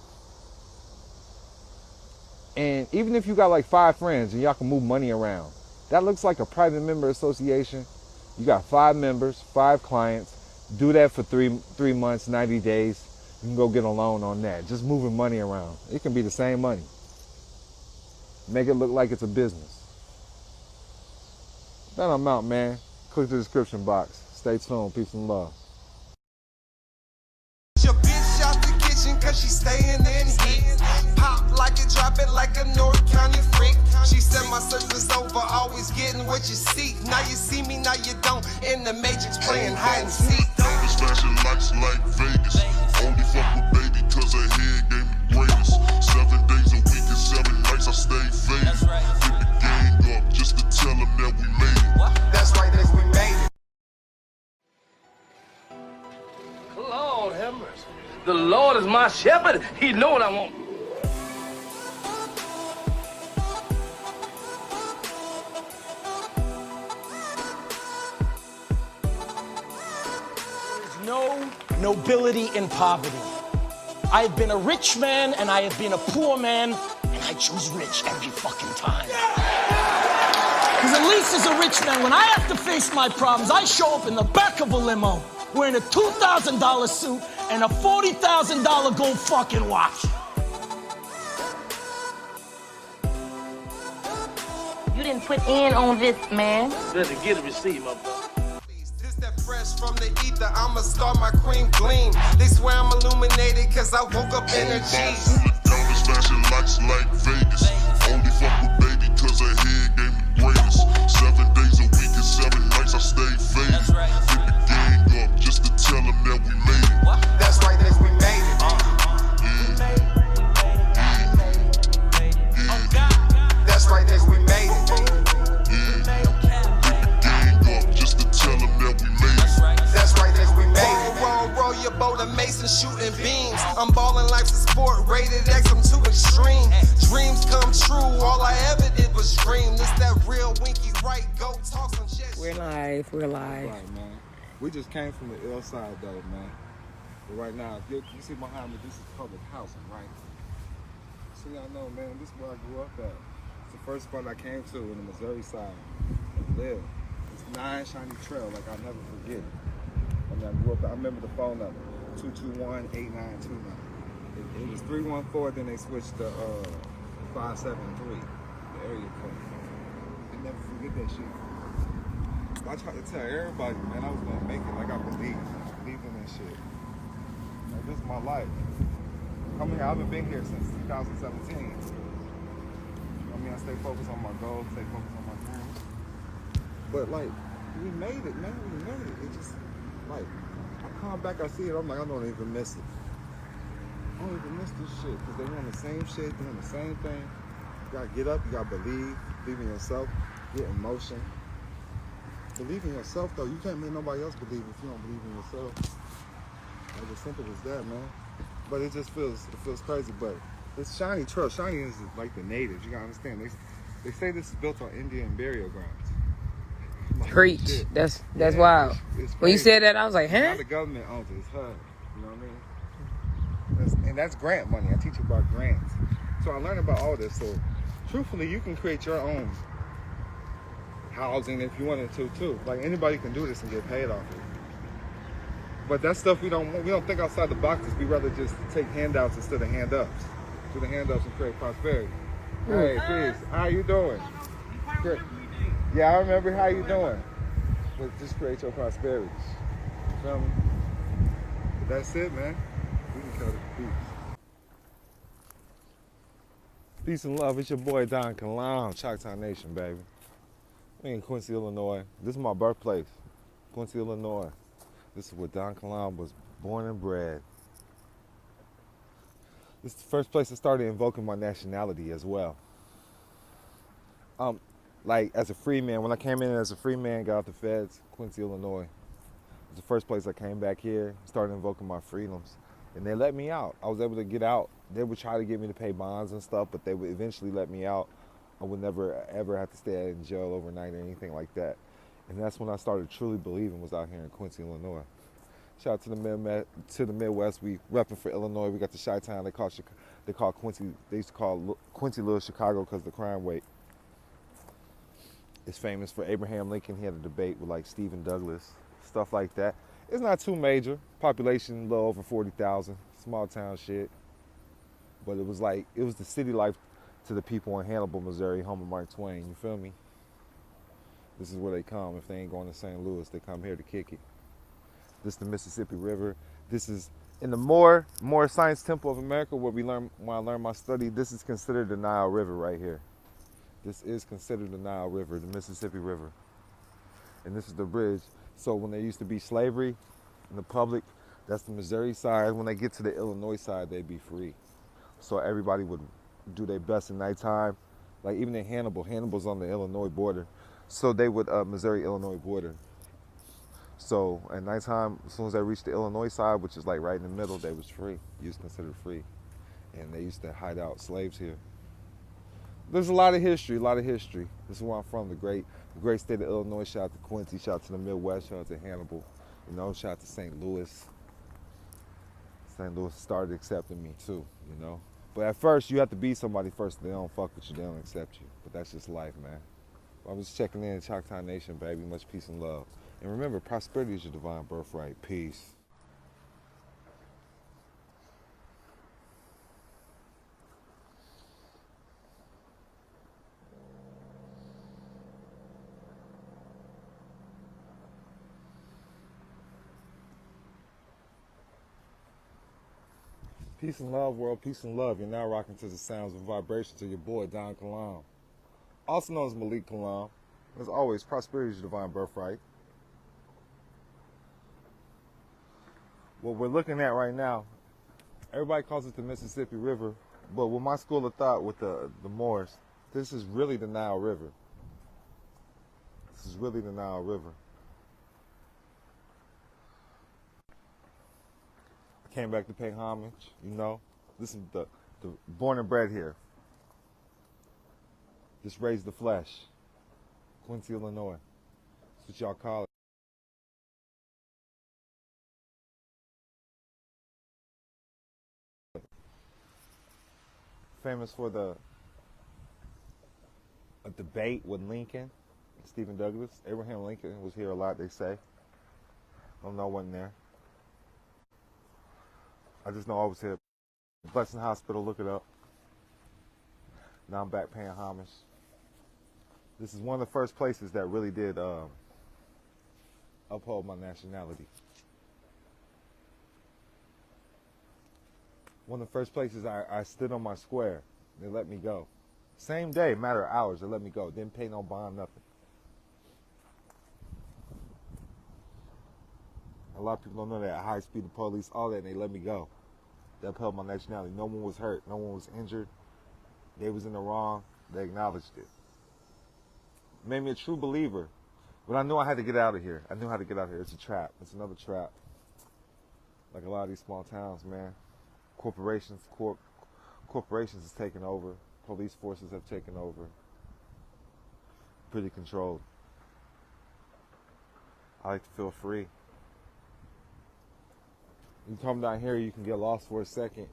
And even if you got like 5 friends and y'all can move money around, that looks like a private member association. You got 5 members, 5 clients. Do that for 3 months, 90 days. You can go get a loan on that. Just moving money around. It can be the same money. Make it look like it's a business. Then I'm out, man. Click the description box. Stay tuned. Peace and love. Your bitch out the kitchen cause she staying in heat. Pop like it, drop it like a North County freak. She said my search was over, always getting what you seek. Now you see me, now you don't. In the Matrix playing hide and seek. Diamonds flashing lights like Vegas. Only fuck with baby cause her head gave me greatest. 7 days a week and 7 nights I stay faded. Hit the gang up just to tell them that we made it. That's right, that's we made it. Lord have mercy. The Lord is my shepherd. He know what I want. There's no nobility in poverty. I have been a rich man and I have been a poor man, and I choose rich every fucking time. Because at least as a rich man, when I have to face my problems, I show up in the back of a limo wearing a $2,000 suit and a $40,000 gold fucking watch. You didn't put in on this, man. Better get a receipt, my brother. This that fresh from the ether, I'ma start my cream gleam. They swear I'm illuminated cause I woke up in a G's. Diamonds flashing lights like Vegas. Only fuck with baby cause her head gave me greatest. 7 days a week and 7 nights I stay faded. Hit the gang up just to tell them that we made it. That's right, that's we made it. That's right, that's we made it. Hit the gang up just to tell them that we made it. That's right, that's we made it. Roll your boat, a mason shooting beams. I'm balling life's a sport, rated X, I'm too extreme. Dreams come true, all I ever did was dream. This that real winky right, go talk some shit. We're live. Right, man. We just came from the ill side, though, man. But right now, you see behind me, this is public housing, right? So y'all know, man, this is where I grew up at. It's the first spot I came to in the Missouri side and lived. It's 9 Shiny Trail, like I'll never forget it. I mean, I grew up, I remember the phone number, 221-8929. It was 314, then they switched to 573, the area code. I never forget that shit. I tried to tell everybody, man, I was gonna make it like I believed in that shit. Like, this is my life. Coming here, I haven't been here since 2017. I mean, I stay focused on my goals, stay focused on my dreams. But like, we made it, man, we made it. It just, like, I come back, I see it, I'm like, I don't even miss it. I don't even miss this shit, because they doing the same shit, doing the same thing. You gotta get up, you gotta believe in yourself, get in motion. Believe in yourself, though. You can't make nobody else believe if you don't believe in yourself. Like, as simple as that, man. But it just feels crazy. But this Shiny Trail, Shiny is like the natives. You gotta understand. They say this is built on Indian burial grounds. Like, Preach. shit. That's Yeah, wild. it's When you crazy. said that, I was like, Now huh? the government owns it. It's HUD. You know what I mean? And that's grant money. I teach about grants. So I learned about all this. So truthfully, you can create your own housing if you wanted to too. Like, anybody can do this and get paid off it. But that stuff we don't think outside the boxes. We rather just take handouts instead of hand-ups. Do the hand-ups and create prosperity. Hey, peace. How you doing? Good. Yeah, I remember. How you doing? But just create your prosperity. You feel me? But that's it, man. We can cut it. Peace. Peace and love. It's your boy DonKilam, Choctaw Nation, baby. We in Quincy, Illinois. This is my birthplace, Quincy, Illinois. This is where DonKilam was born and bred. This is the first place I started invoking my nationality as well. Like, as a free man, when I came in as a free man, got out the feds, Quincy, Illinois. It was the first place I came back here, started invoking my freedoms. And they let me out. I was able to get out. They would try to get me to pay bonds and stuff, but they would eventually let me out. I would never, ever have to stay in jail overnight or anything like that. And that's when I started truly believing was out here in Quincy, Illinois. Shout out to the Midwest. We repping for Illinois. We got the Chi-Town. They call Quincy, they used to call Quincy Little Chicago because of the crime rate. It's famous for Abraham Lincoln. He had a debate with like Stephen Douglas, stuff like that. It's not too major. Population a little over 40,000. Small town shit. But it was the city life to the people in Hannibal, Missouri, home of Mark Twain. You feel me? This is where they come. If they ain't going to St. Louis, they come here to kick it. This is the Mississippi River. This is In the Moore Science Temple of America, where when I learned my study, this is considered the Nile River right here. This is considered the Nile River, the Mississippi River. And this is the bridge. So when there used to be slavery in the public, that's the Missouri side. When they get to the Illinois side, they'd be free. So everybody would do their best at nighttime. Like even in Hannibal's on the Illinois border. So they would, Missouri-Illinois border. So at nighttime, as soon as they reached the Illinois side, which is like right in the middle, they was free. You was considered free. And they used to hide out slaves here. There's a lot of history, This is where I'm from, the great state of Illinois. Shout out to Quincy, shout out to the Midwest, shout out to Hannibal. You know, shout out to St. Louis. St. Louis started accepting me too, you know. But at first, you have to be somebody first. They don't fuck with you, they don't accept you. But that's just life, man. I was checking in, Choctaw Nation, baby. Much peace and love. And remember, prosperity is your divine birthright. Peace. Peace and love, world. Peace and love. You're now rocking to the sounds and vibrations of your boy, DonKilam. Also known as Malik Kilam. As always, prosperity is your divine birthright. What we're looking at right now, everybody calls it the Mississippi River, but with my school of thought with the Moors, this is really the Nile River. This is really the Nile River. I came back to pay homage, you know. This is the born and bred here. Just raised the flesh. Quincy, Illinois. That's what y'all call it. Famous for a debate with Lincoln, Stephen Douglas. Abraham Lincoln was here a lot, they say. Don't know, wasn't there. I just know I was here. Blessing Hospital, look it up. Now I'm back paying homage. This is one of the first places that really did uphold my nationality. One of the first places I stood on my square. They let me go. Same day, matter of hours, they let me go. Didn't pay no bond, nothing. A lot of people don't know that. High speed, the police, all that, and they let me go. They upheld my nationality. No one was hurt. No one was injured. They was in the wrong. They acknowledged it. Made me a true believer. But I knew I had to get out of here. I knew how to get out of here. It's a trap. It's another trap. Like a lot of these small towns, man. Corporations has taken over. Police forces have taken over. Pretty controlled. I like to feel free. You come down here, you can get lost for a second.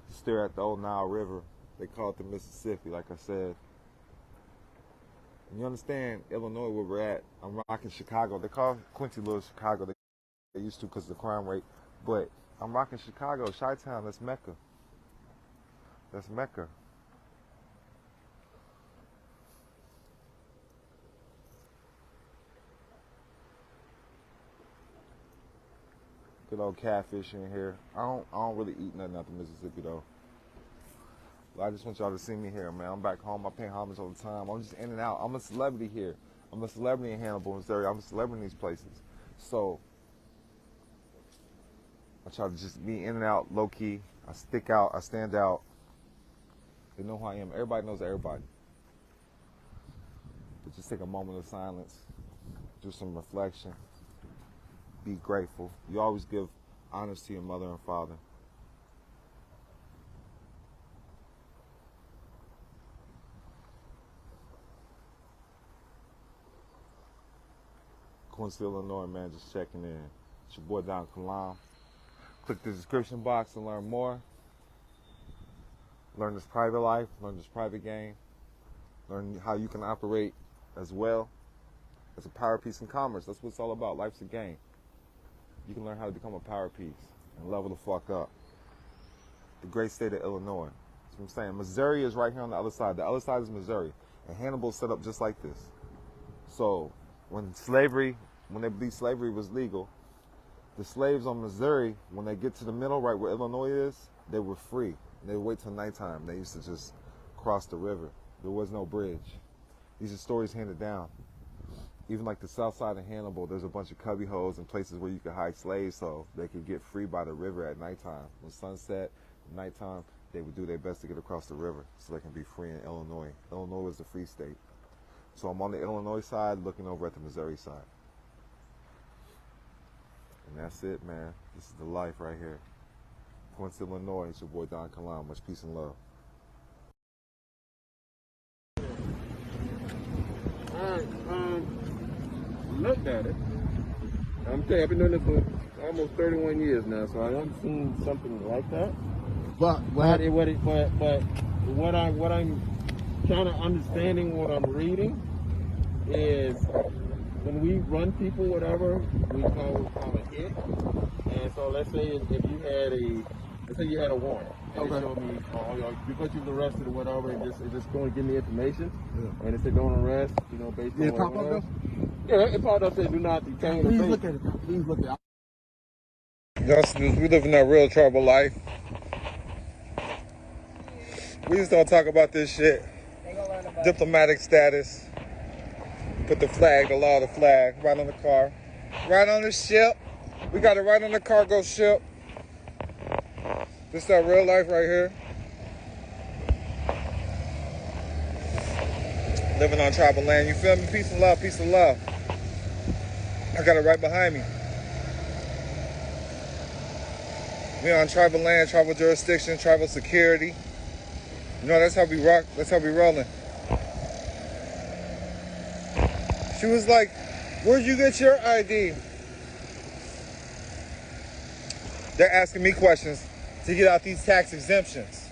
Stare at the old Nile River. They call it the Mississippi, like I said. And you understand, Illinois, where we're at. I'm rocking Chicago. They call Quincy Little Chicago. They used to because of the crime rate. But I'm rocking Chicago, Chi-Town. That's Mecca. That's Mecca. Good old catfish in here. I don't really eat nothing out the Mississippi though. But I just want y'all to see me here, man. I'm back home. I pay homage all the time. I'm just in and out. I'm a celebrity here. I'm a celebrity in Hannibal, Missouri. I'm a celebrity in these places. So I try to just be in and out, low key. I stick out. I stand out. They know who I am. Everybody knows everybody. But just take a moment of silence. Do some reflection. Be grateful. You always give honors to your mother and father. Quincy, Illinois, man, just checking in. It's your boy DonKilam. Click the description box and learn more. Learn this private life, learn this private game. Learn how you can operate as well as a power piece in commerce. That's what it's all about. Life's a game. You can learn how to become a power piece and level the fuck up. The great state of Illinois. That's what I'm saying. Missouri is right here on the other side. The other side is Missouri. And Hannibal's set up just like this. So when they believed slavery was legal, the slaves on Missouri, when they get to the middle, right where Illinois is, they were free. They would wait till nighttime. They used to just cross the river. There was no bridge. These are stories handed down. Even like the south side of Hannibal, there's a bunch of cubby holes and places where you could hide slaves so they could get free by the river at nighttime. When sunset, nighttime, they would do their best to get across the river so they can be free in Illinois. Illinois was the free state. So I'm on the Illinois side looking over at the Missouri side. And that's it, man. This is the life right here. Quincy, Illinois. It's your boy DonKilam. Much peace and love. Looked at it. I'm telling you, I've been doing this for almost 31 years now, so I haven't seen something like that. But what I'm kind of understanding, what I'm reading is when we run people, whatever, we call a hit. And so let's say if you had a warrant. And they showed me, because you've arrested or whatever, it's just going to give me information. Yeah. And it said don't arrest, based on what it was. Yeah, it popped up, said do not detain. Please look at it. Please look at it. Youngsters, we live in that real trouble life. We just don't talk about this shit. Diplomatic status. Put the flag, the law of the flag, right on the car. Right on the ship. We got it right on the cargo ship. This is our real life right here. Living on tribal land. You feel me? Peace and love, peace and love. I got it right behind me. We on tribal land, tribal jurisdiction, tribal security. That's how we rock. That's how we rolling. She was like, where'd you get your ID? They're asking me questions to get out these tax exemptions.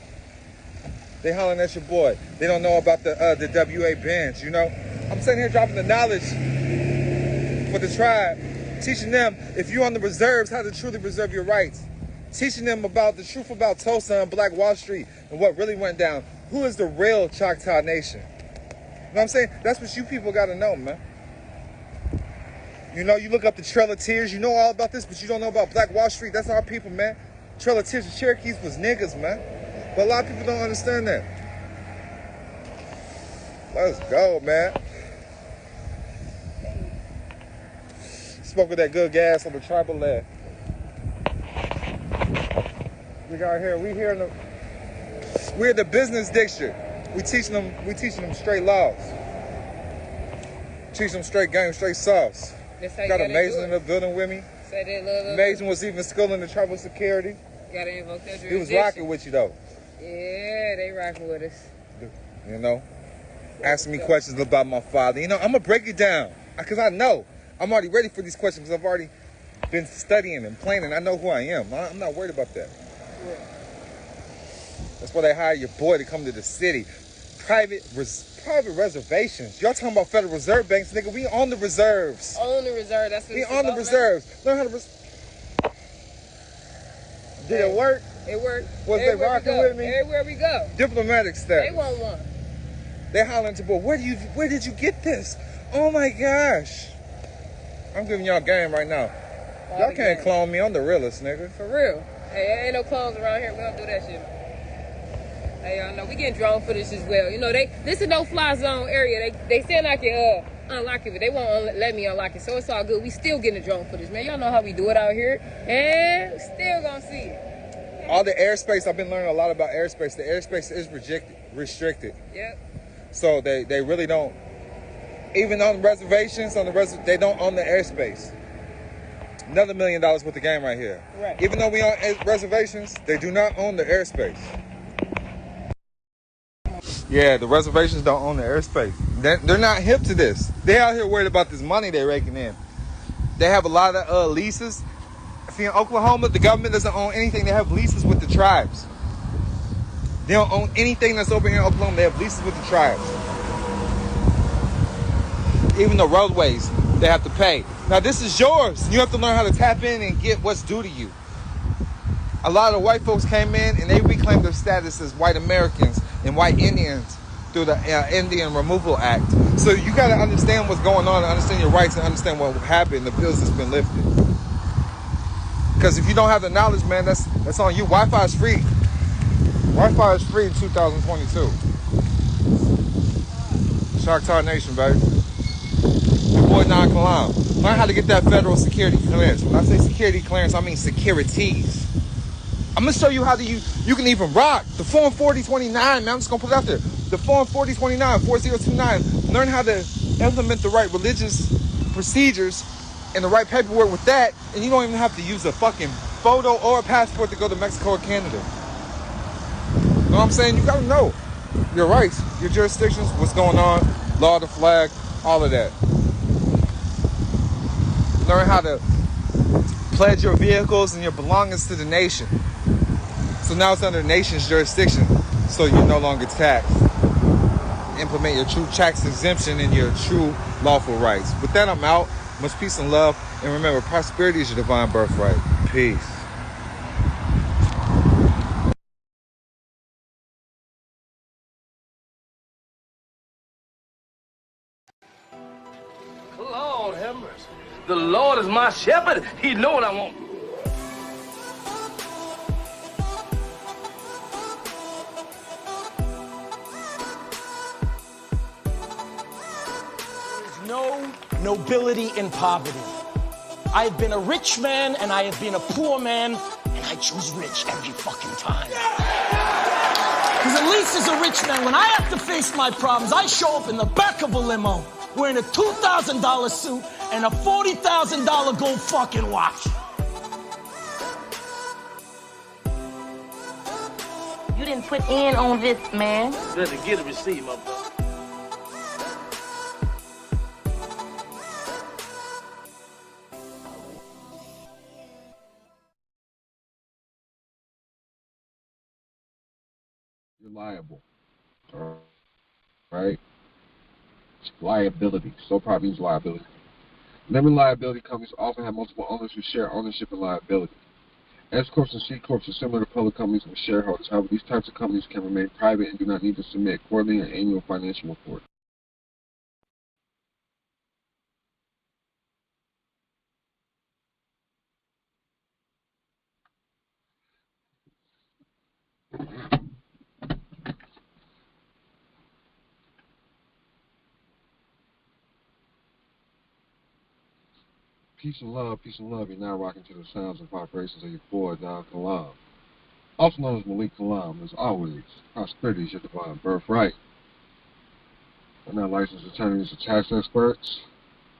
They hollering at your boy. They don't know about the WA bench, I'm sitting here dropping the knowledge for the tribe, teaching them, if you're on the reserves, how to truly preserve your rights. Teaching them about the truth about Tulsa and Black Wall Street and what really went down. Who is the real Choctaw Nation? You know what I'm saying? That's what you people got to know, man. You look up the Trail of Tears, you know all about this, but you don't know about Black Wall Street. That's our people, man. Trail of Tears and Cherokees was niggas, man. But a lot of people don't understand that. Let's go, man. Spoke with that good gas on the tribal land. We got here. We're in the business district. We teaching them straight laws. Teaching them straight game, straight sauce. Got Amazing in the building with me. Amazing was even schooling the tribal security. Gotta invoke that jurisdiction. He was rocking with you though. Yeah, they rocking with us. Asking me questions about my father. I'm gonna break it down because I know I'm already ready for these questions because I've already been studying and planning. I know who I am. I'm not worried about that. Yeah. That's why they hire your boy to come to the city. Private reservations. Y'all talking about Federal Reserve banks, nigga? We on the reserves. On the reserve. That's what we on the reserves. Learn how to. Did it work? It worked. Was they rocking with me? Everywhere we go. Diplomatic status. They want one. They hollering to boy. Where did you get this? Oh my gosh! I'm giving y'all game right now. Y'all can't clone me. I'm the realest, nigga. For real. Hey, ain't no clones around here. We don't do that shit. Hey, y'all know we getting drone footage as well. This is no fly zone area. They saying I can unlock it, but they won't let me unlock it. So it's all good. We still getting the drone footage, man. Y'all know how we do it out here, and we still gonna see it. All the airspace. I've been learning a lot about airspace. The airspace is restricted. Yep. So they really don't. Even on reservations, they don't own the airspace. Another $1 million worth of game right here. Right. Even though we on reservations, they do not own the airspace. Yeah, the reservations don't own the airspace. They're not hip to this. They out here worried about this money they're raking in. They have a lot of leases. See, in Oklahoma, the government doesn't own anything. They have leases with the tribes. They don't own anything that's over here in Oklahoma. They have leases with the tribes. Even the roadways, they have to pay. Now, this is yours. You have to learn how to tap in and get what's due to you. A lot of white folks came in and they reclaimed their status as white Americans and white Indians through the Indian Removal Act. So you got to understand what's going on and understand your rights and understand what happened, the bills that's been lifted. Because if you don't have the knowledge, man, that's on you. Wi-Fi is free. Wi-Fi is free in 2022. Shark Talk Nation, baby. Your boy TheDonKilam. Learn how to get that federal security clearance. When I say security clearance, I mean securities. I'm gonna show you how you can even rock the Form 4029, man. I'm just gonna put it out there. The Form 4029, 4029. Learn how to implement the right religious procedures and the right paperwork with that, and you don't even have to use a fucking photo or a passport to go to Mexico or Canada. You know what I'm saying? You gotta know your rights, your jurisdictions, what's going on, law of the flag, all of that. Learn how to pledge your vehicles and your belongings to the nation. So now it's under the nation's jurisdiction, so you're no longer taxed. Implement your true tax exemption and your true lawful rights. With that, I'm out. Much peace and love. And remember, prosperity is your divine birthright. Peace. Lord have mercy. The Lord is my shepherd. He know what I want. No nobility in poverty. I have been a rich man and I have been a poor man, and I choose rich every fucking time. Because at least as a rich man, when I have to face my problems, I show up in the back of a limo wearing a $2,000 suit and a $40,000 gold fucking watch. You didn't put in on this, man. Better get a receipt, my brother. You're liable. Right? It's liability. So property means liability. Limited liability companies often have multiple owners who share ownership and liability. S corps and C corps are similar to public companies with shareholders. However, these types of companies can remain private and do not need to submit quarterly and annual financial reports. Peace and love, peace and love. You're now rocking to the sounds and vibrations of your boy, TheDonKilam. Also known as Malik Kilam. As always, prosperity is your divine birthright. We're not licensed attorneys or tax experts.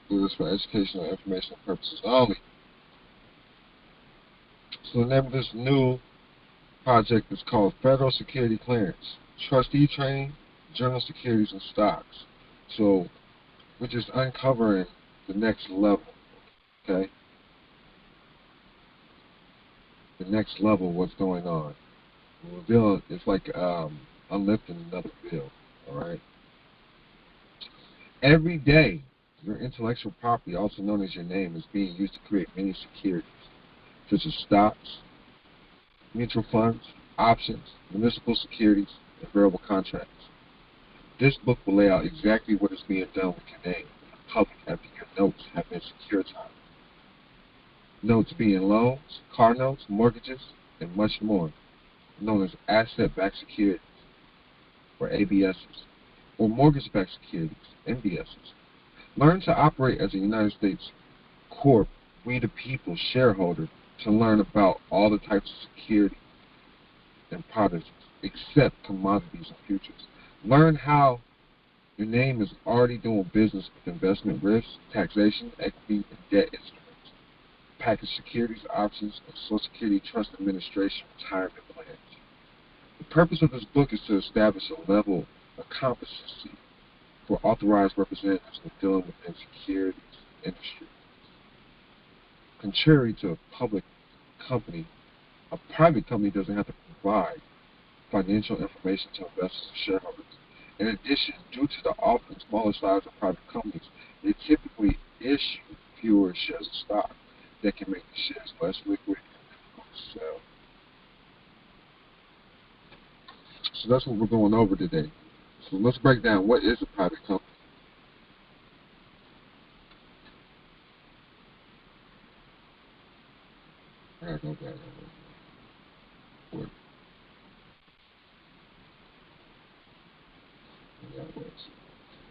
Do this for educational and informational purposes only. So the name of this new project is called Federal Security Clearance, Trustee Training, General Securities, and Stocks. So we're just uncovering the next level. Okay? The next level, what's going on. We'll reveal, it's like unlifting another veil. Alright? Every day, your intellectual property, also known as your name, is being used to create many securities, such as stocks, mutual funds, options, municipal securities, and variable contracts. This book will lay out exactly what is being done with your name in the public after your notes have been securitized. Notes being loans, car notes, mortgages, and much more, known as asset-backed securities, or ABSs, or mortgage-backed securities, MBSs. Learn to operate as a United States Corp, we the people shareholder, to learn about all the types of securities and products except commodities and futures. Learn how your name is already doing business with investment risks, taxation, equity, and debt instruments, package securities, options, and Social Security Trust Administration retirement plans. The purpose of this book is to establish a level of competency for authorized representatives in dealing within securities industry. Contrary to a public company, a private company doesn't have to provide financial information to investors and shareholders. In addition, due to the often smaller size of private companies, they typically issue fewer shares of stock that can make the shares less liquid and difficult to sell. So that's what we're going over today. So let's break down what is a private company. I gotta go back.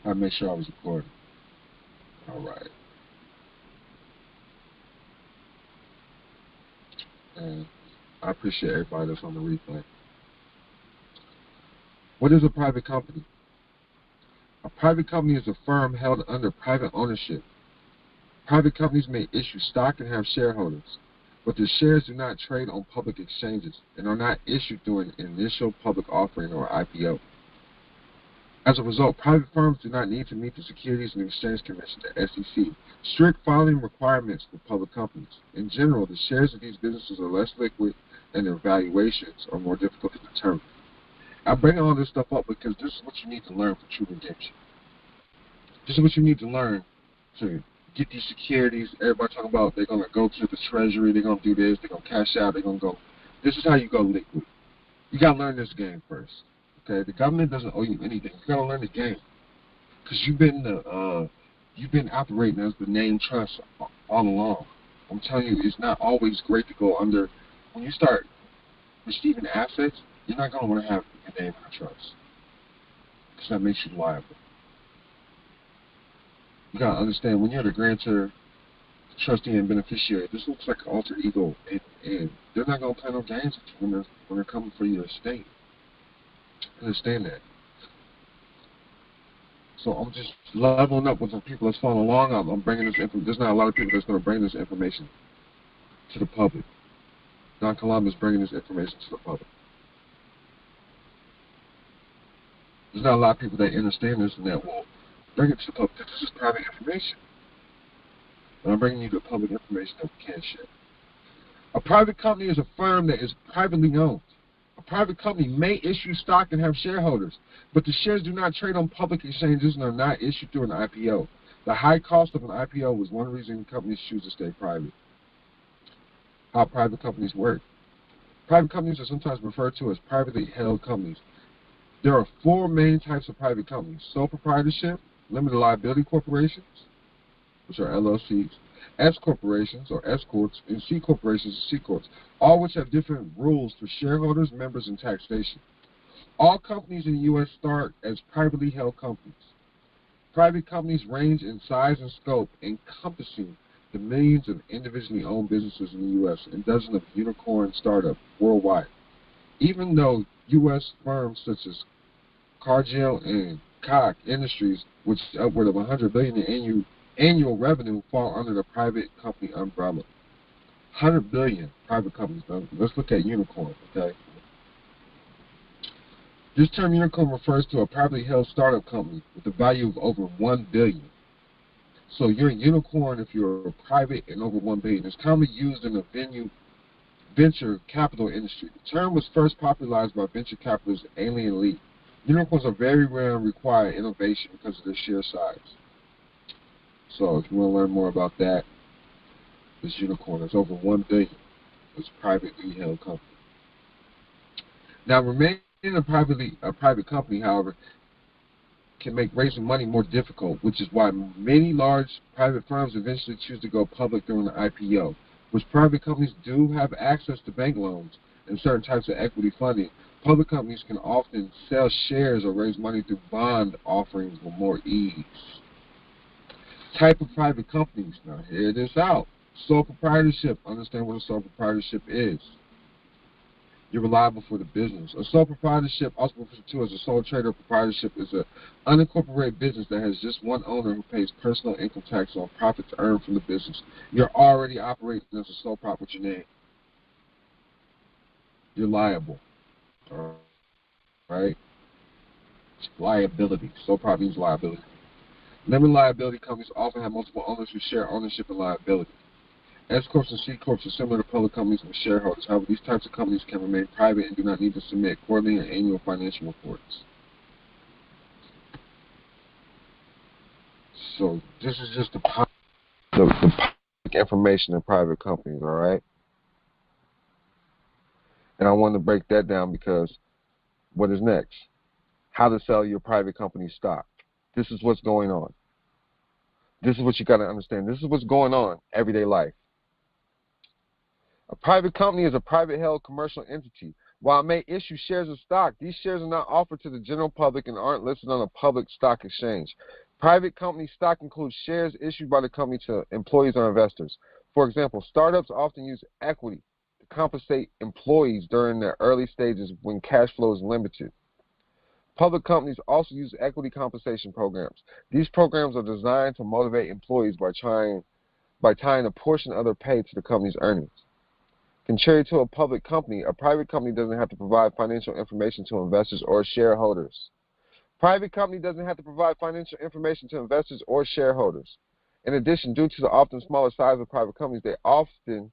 I make sure I was recording. All right. And I appreciate everybody that's on the replay. What is a private company? A private company is a firm held under private ownership. Private companies may issue stock and have shareholders, but the shares do not trade on public exchanges and are not issued during an initial public offering or IPO. As a result, private firms do not need to meet the Securities and Exchange Commission, the SEC, strict filing requirements for public companies. In general, the shares of these businesses are less liquid and their valuations are more difficult to determine. I bring all this stuff up because this is what you need to learn for true redemption. This is what you need to learn to get these securities. Everybody talking about they're going to go to the Treasury, they're going to do this, they're going to cash out, they're going to go. This is how you go liquid. You got to learn this game first. Okay, the government doesn't owe you anything. You gotta learn the game, because you've been operating as the named trust all along. I'm telling you, it's not always great to go under. When you start receiving assets, you're not gonna want to have your name in a trust, because that makes you liable. You gotta understand, when you're the grantor, trustee, and beneficiary, this looks like an alter ego, and they're not gonna play no games with you when they're coming for your estate. Understand that. So I'm just leveling up with some people that's following along. I'm bringing this information. There's not a lot of people that's going to bring this information to the public. DonKilam is bringing this information to the public. There's not a lot of people that understand this and that will bring it to the public. This is private information. But I'm bringing you the public information that we can share. A private company is a firm that is privately owned. A private company may issue stock and have shareholders, but the shares do not trade on public exchanges and are not issued through an IPO. The high cost of an IPO was one reason companies choose to stay private. How private companies work. Private companies are sometimes referred to as privately held companies. There are four main types of private companies: sole proprietorship, limited liability corporations, which are LLCs, S corporations or S corps, and C corporations or C corps, all which have different rules for shareholders, members, and taxation. All companies in the U.S. start as privately held companies. Private companies range in size and scope, encompassing the millions of individually owned businesses in the U.S. and dozens of unicorn startups worldwide. Even though U.S. firms such as Cargill and Koch Industries, which is upward of $100 billion in annual revenue, fall under the private company umbrella. 100 billion private companies. Let's look at unicorn, okay? This term unicorn refers to a privately held startup company with a value of over $1 billion. So you're a unicorn if you're private and over $1 billion. It's commonly used in the venture capital industry. The term was first popularized by venture capitalist Alien Lee. Unicorns are very rare and require innovation because of their sheer size. So if you want to learn more about that, this unicorn is over $1 billion. It's a privately held company. Now, remaining a private company, however, can make raising money more difficult, which is why many large private firms eventually choose to go public during the IPO, which private companies do have access to bank loans and certain types of equity funding. Public companies can often sell shares or raise money through bond offerings with more ease. Type of private companies. Now, hear this out. Sole proprietorship. Understand what a sole proprietorship is. You're reliable for the business. A sole proprietorship, also referred to as a sole trader proprietorship, is an unincorporated business that has just one owner who pays personal income tax on profits earned from the business. You're already operating as a sole prop with your name. You're liable. All right? It's liability. Sole prop means liability. Limited liability companies often have multiple owners who share ownership and liability. S corps and C corps are similar to public companies with shareholders. However, these types of companies can remain private and do not need to submit quarterly and annual financial reports. So this is just the public information in private companies, all right? And I want to break that down because what is next? How to sell your private company stock. This is what's going on. This is what you got to understand. This is what's going on everyday life. A private company is a private-held commercial entity. While it may issue shares of stock, these shares are not offered to the general public and aren't listed on a public stock exchange. Private company stock includes shares issued by the company to employees or investors. For example, startups often use equity to compensate employees during their early stages when cash flow is limited. Public companies also use equity compensation programs. These programs are designed to motivate employees by tying a portion of their pay to the company's earnings. Contrary to a public company, a private company doesn't have to provide financial information to investors or shareholders. Private company doesn't have to provide financial information to investors or shareholders. In addition, due to the often smaller size of private companies, they often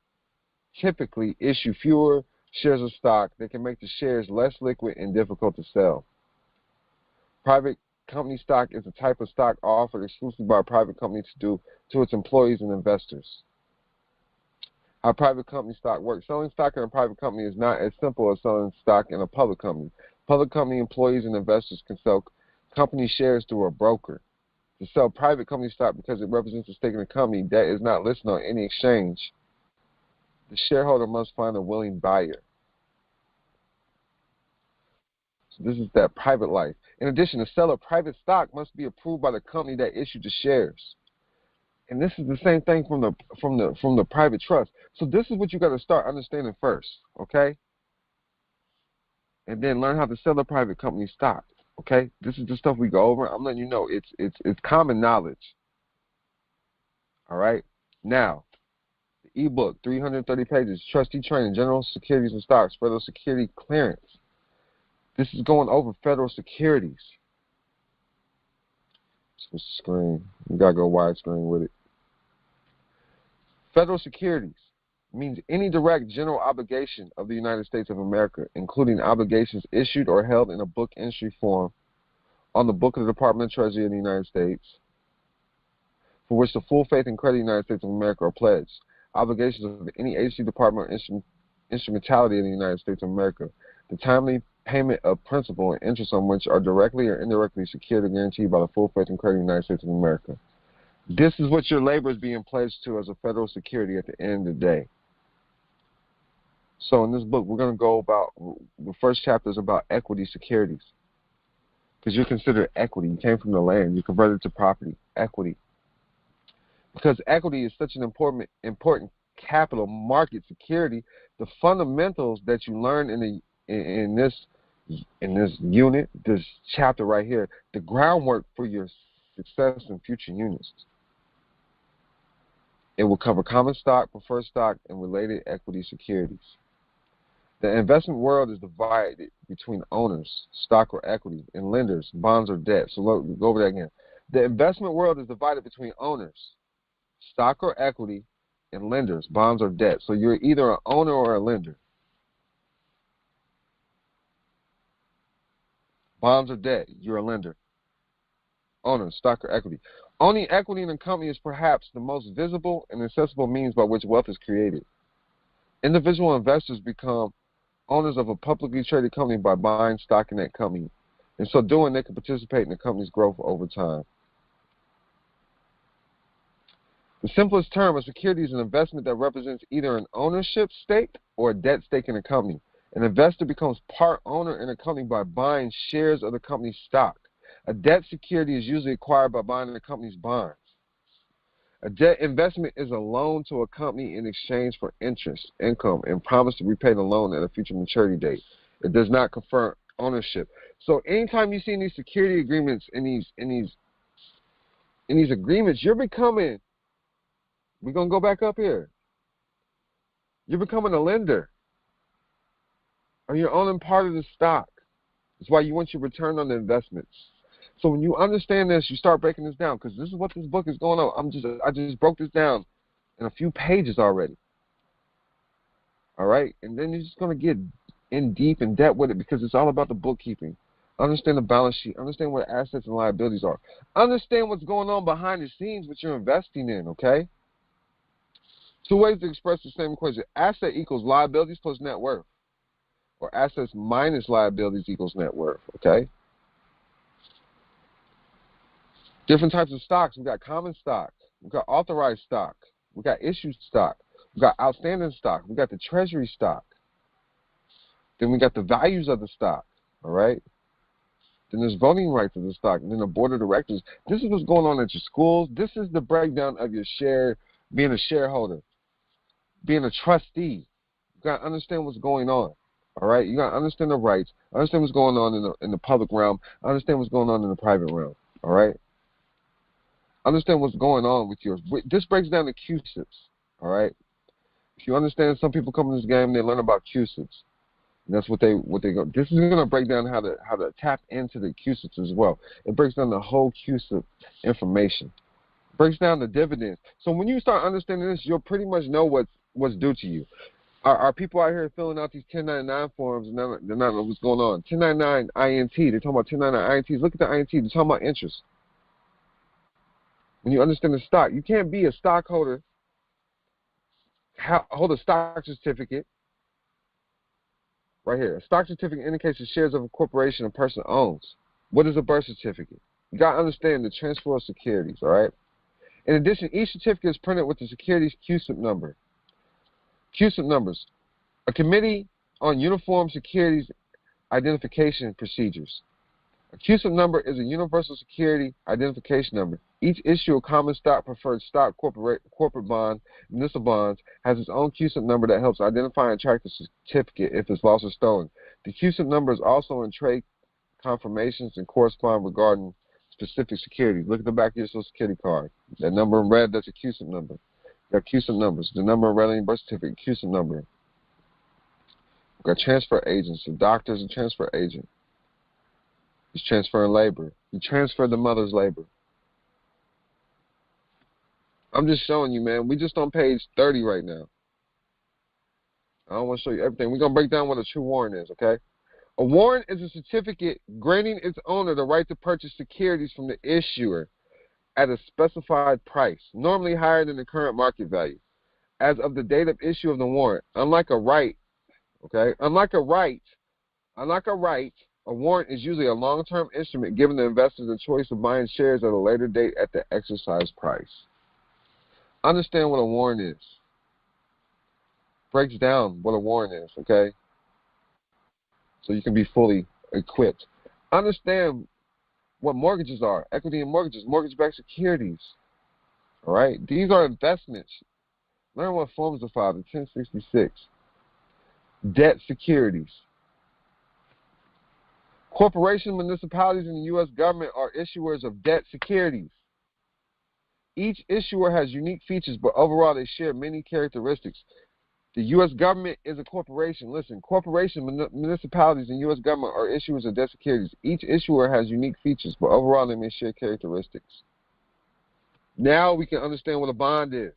typically issue fewer shares of stock that can make the shares less liquid and difficult to sell. Private company stock is a type of stock offered exclusively by a private company to its employees and investors. How private company stock works. Selling stock in a private company is not as simple as selling stock in a public company. Public company employees and investors can sell company shares through a broker. To sell private company stock because it represents a stake in a company that is not listed on any exchange, the shareholder must find a willing buyer. So this is that private life. In addition, to sell a private stock must be approved by the company that issued the shares. And this is the same thing from the private trust. So this is what you got to start understanding first, okay? And then learn how to sell a private company stock, okay? This is the stuff we go over. I'm letting you know it's common knowledge. All right? Now, the ebook, 330 pages, Trustee Training, General Securities and Stocks, Federal Security Clearance. This is going over federal securities. Switch the screen. You got to go widescreen with it. Federal securities means any direct general obligation of the United States of America, including obligations issued or held in a book entry form on the book of the Department of Treasury of the United States, for which the full faith and credit of the United States of America are pledged. Obligations of any agency, department, or instrumentality of the United States of America. The timely payment of principal and interest on which are directly or indirectly secured or guaranteed by the full faith and credit of the United States of America. This is what your labor is being pledged to as a federal security at the end of the day. So in this book, we're going to go about, the first chapter is about equity securities. Because you're considered equity. You came from the land. You converted to property. Equity. Because equity is such an important capital market security, the fundamentals that you learn in this unit, this chapter right here, the groundwork for your success in future units. It will cover common stock, preferred stock, and related equity securities. The investment world is divided between owners, stock or equity, and lenders, bonds or debt. So go over that again. The investment world is divided between owners, stock or equity, and lenders, bonds or debt. So you're either an owner or a lender. Bonds or debt, you're a lender. Owner, stock or equity. Owning equity in a company is perhaps the most visible and accessible means by which wealth is created. Individual investors become owners of a publicly traded company by buying stock in that company. In so doing, they can participate in the company's growth over time. The simplest term, a security is an investment that represents either an ownership stake or a debt stake in a company. An investor becomes part owner in a company by buying shares of the company's stock. A debt security is usually acquired by buying the company's bonds. A debt investment is a loan to a company in exchange for interest, income, and promise to repay the loan at a future maturity date. It does not confer ownership. So anytime you see these security agreements in these agreements, you're becoming, we're going to go back up here. You're becoming a lender. Or you're owning part of the stock. That's why you want your return on the investments. So when you understand this, you start breaking this down, because this is what this book is going on. I just broke this down in a few pages already. All right? And then you're just going to get in deep in depth with it, because it's all about the bookkeeping. Understand the balance sheet. Understand what assets and liabilities are. Understand what's going on behind the scenes, what you're investing in, okay? Two ways to express the same equation. Asset equals liabilities plus net worth. Or assets minus liabilities equals net worth, okay? Different types of stocks. We've got common stock. We've got authorized stock. We've got issued stock. We got outstanding stock. We got the treasury stock. Then we got the values of the stock, all right? Then there's voting rights of the stock. And then the board of directors. This is what's going on at your schools. This is the breakdown of your share, being a shareholder, being a trustee. You got to understand what's going on, all right? You got to understand the rights, understand what's going on in the public realm, understand what's going on in the private realm, all right? Understand what's going on with yours. This breaks down the CUSIPs, all right? If you understand, some people come in this game, they learn about CUSIPs. And that's what they go. This is going to break down how to tap into the CUSIPs as well. It breaks down the whole CUSIP information. It breaks down the dividends. So when you start understanding this, you'll pretty much know what's due to you. Are people out here filling out these 1099 forms and they're not know what's going on? 1099 INT. They're talking about 1099 INTs. Look at the INT. They're talking about interest. When you understand the stock, you can't be a stockholder, hold a stock certificate. Right here, a stock certificate indicates the shares of a corporation a person owns. What is a birth certificate? You got to understand the transfer of securities, all right? In addition, each certificate is printed with the securities CUSIP number. CUSIP numbers, a committee on uniform securities identification procedures. A CUSIP number is a universal security identification number. Each issue of common stock, preferred stock, corporate bond, municipal bonds has its own CUSIP number that helps identify and track the certificate if it's lost or stolen. The CUSIP number is also in trade confirmations and correspond regarding specific securities. Look at the back of your Social Security card. That number in red, that's a CUSIP number. You got CUSIP numbers. The number in red on your birth certificate, CUSIP number. We've got transfer agents. The doctor's a transfer agent. He's transferring labor. He transferred the mother's labor. I'm just showing you, man. We're just on page 30 right now. I don't want to show you everything. We're going to break down what a true warrant is, okay? A warrant is a certificate granting its owner the right to purchase securities from the issuer at a specified price, normally higher than the current market value, as of the date of issue of the warrant. Unlike a right, okay? Unlike a right, a warrant is usually a long-term instrument giving the investors the choice of buying shares at a later date at the exercise price. Understand what a warrant is. Breaks down what a warrant is, okay? So you can be fully equipped. Understand what mortgages are, equity in mortgages, mortgage-backed securities. All right? These are investments. Learn what forms are filed in 1066. Debt securities. Corporations, municipalities, and the U.S. government are issuers of debt securities. Each issuer has unique features, but overall they share many characteristics. The U.S. government is a corporation. Listen, corporations, municipalities, and U.S. government are issuers of debt securities. Each issuer has unique features, but overall they may share characteristics. Now we can understand what a bond is.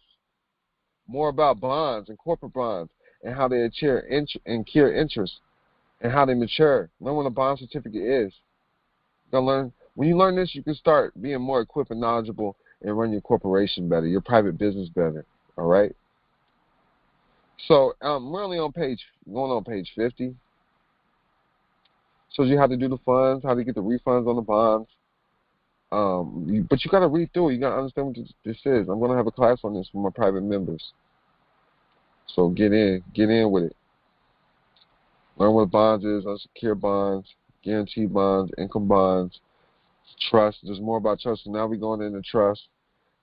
More about bonds and corporate bonds and how they accrue interest and how they mature. Learn what a bond certificate is. You're gonna learn. When you learn this, you can start being more equipped and knowledgeable and run your corporation better, your private business better. All right. So we're only on going on page 50. Shows you how to do the funds, how to get the refunds on the bonds. But you got to read through it. You got to understand what this is. I'm going to have a class on this for my private members. So get in with it. Learn what bonds is, unsecured bonds, guaranteed bonds, income bonds, trust. There's more about trust. So now we're going into trust,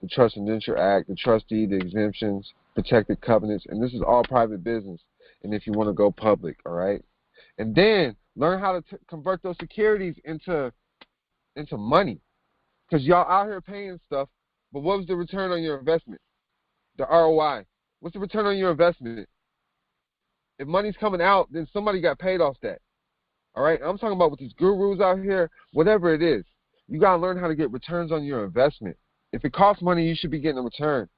the Trust and Indenture Act, the trustee, the exemptions, protected covenants, and this is all private business. And if you want to go public, all right? And then learn how to convert those securities into money. Because y'all out here paying stuff, but what was the return on your investment? The ROI. What's the return on your investment? If money's coming out, then somebody got paid off that. All right? I'm talking about with these gurus out here, whatever it is. You got to learn how to get returns on your investment. If it costs money, you should be getting a return.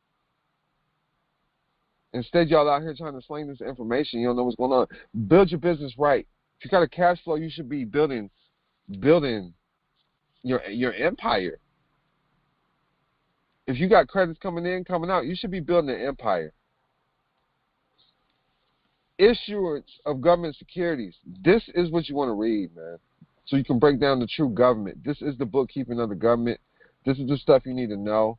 Instead, y'all out here trying to sling this information. You don't know what's going on. Build your business right. If you got a cash flow, you should be building your empire. If you got credits coming in, coming out, you should be building an empire. Issuance of government securities. This is what you want to read, man. So you can break down the true government. This is the bookkeeping of the government. This is the stuff you need to know.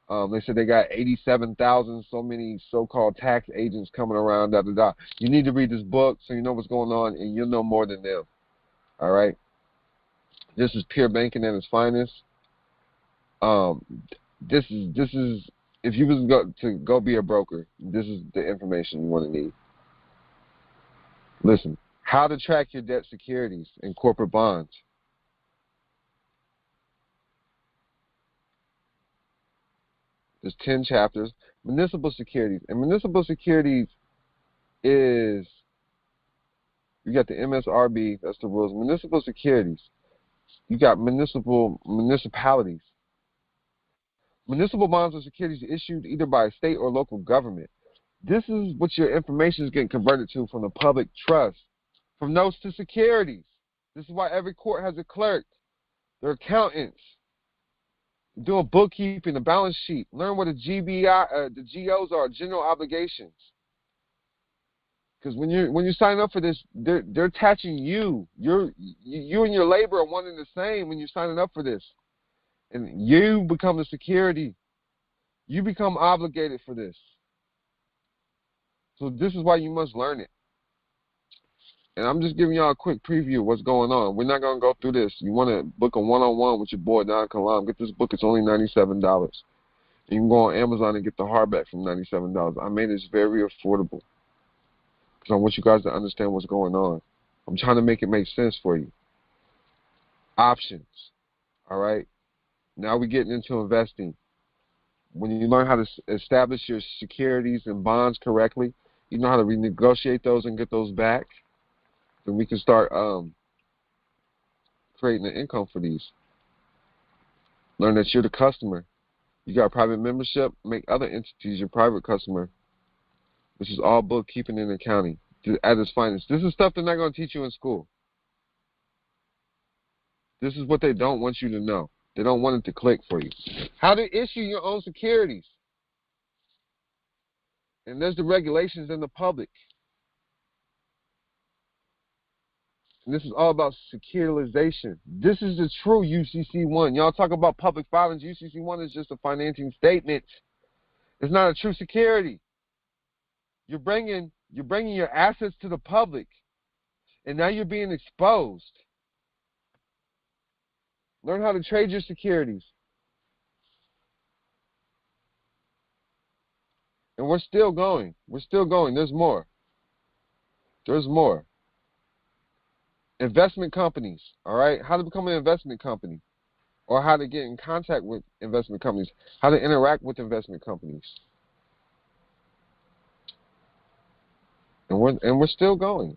They said they got 87,000 so many so-called tax agents coming around. Da da da. You need to read this book so you know what's going on, and you'll know more than them. All right. This is pure banking at its finest. This is if you was to go be a broker, this is the information you want to need. Listen, how to track your debt securities and corporate bonds. There's 10 chapters. Municipal securities. And municipal securities is, you got the MSRB, that's the rules. Municipal securities. You got municipalities. Municipal bonds or securities issued either by a state or local government. This is what your information is getting converted to from the public trust. From notes to securities. This is why every court has a clerk. They're accountants. Doing bookkeeping, the balance sheet. Learn what the GOs are, general obligations. Because when you sign up for this, they're attaching you. You and your labor are one and the same when you're signing up for this. And you become the security. You become obligated for this. So this is why you must learn it. And I'm just giving y'all a quick preview of what's going on. We're not going to go through this. You want to book a one-on-one with your boy, DonKilam, get this book. It's only $97. You can go on Amazon and get the hardback from $97. I made this very affordable because I want you guys to understand what's going on. I'm trying to make it make sense for you. Options. All right? Now we're getting into investing. When you learn how to establish your securities and bonds correctly, you know how to renegotiate those and get those back. Then we can start creating an income for these. Learn that you're the customer. You got private membership, make other entities your private customer. This is all bookkeeping and accounting at its finest. This is stuff they're not going to teach you in school. This is what they don't want you to know. They don't want it to click for you. How to issue your own securities. And there's the regulations in the public. And this is all about securitization. This is the true UCC1. Y'all talk about public filings. UCC1 is just a financing statement. It's not a true security. You're bringing your assets to the public, and now you're being exposed. Learn how to trade your securities. And we're still going. We're still going. There's more. There's more. Investment companies, all right? How to become an investment company, or how to get in contact with investment companies, how to interact with investment companies. And we're still going.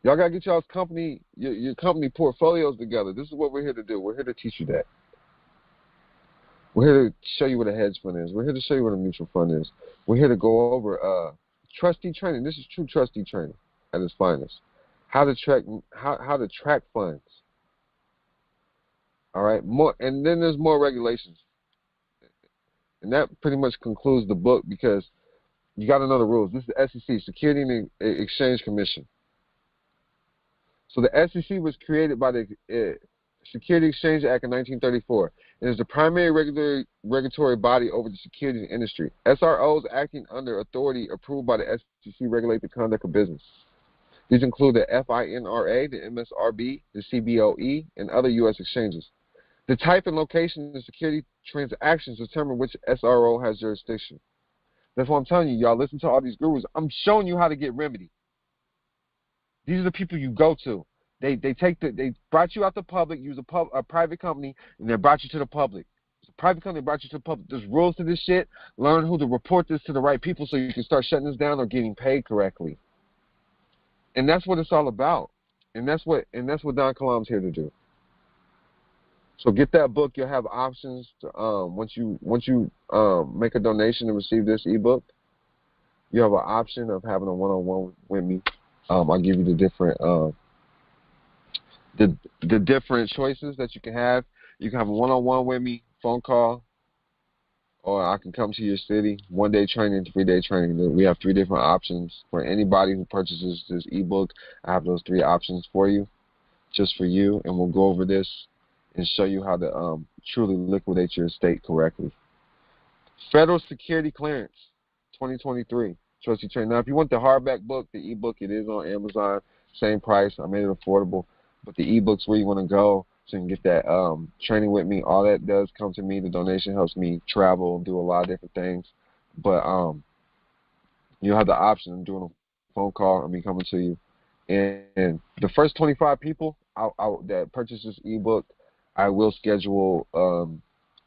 Y'all got to get y'all's company, your company portfolios together. This is what we're here to do. We're here to teach you that. We're here to show you what a hedge fund is. We're here to show you what a mutual fund is. We're here to go over trustee training. This is true trustee training at its finest. How to track funds. All right, more, and then there's more regulations. And that pretty much concludes the book because you got to know the rules. This is the SEC, Securities and Exchange Commission. So the SEC was created by the Securities Exchange Act of 1934. It is the primary regulatory body over the securities industry. SROs acting under authority approved by the SEC regulate the conduct of business. These include the FINRA, the MSRB, the CBOE, and other U.S. exchanges. The type and location of security transactions determine which SRO has jurisdiction. That's what I'm telling you, y'all. Listen to all these gurus. I'm showing you how to get remedy. These are the people you go to. They brought you out the public, use a private company, and they brought you to the public. It's a private company brought you to the public. There's rules to this shit. Learn who to report this to the right people so you can start shutting this down or getting paid correctly. And that's what it's all about. And that's what DonKilam's here to do. So get that book. You'll have options to, once you make a donation to receive this ebook. You have an option of having a one-on-one with me. I'll give you the different choices that you can have. You can have a one-on-one with me, phone call, or I can come to your city. 1-day training, 3-day training. We have 3 different options for anybody who purchases this ebook. I have those 3 options for you, just for you, and we'll go over this and show you how to truly liquidate your estate correctly. Federal Security Clearance 2023 Trustee Training. Now, if you want the hardback book, the ebook, it is on Amazon. Same price. I made it affordable. But the ebook's where you want to go so you can get that training with me. All that does come to me. The donation helps me travel and do a lot of different things. But you'll have the option of doing a phone call and me coming to you. And the first 25 people that purchase this ebook, I will schedule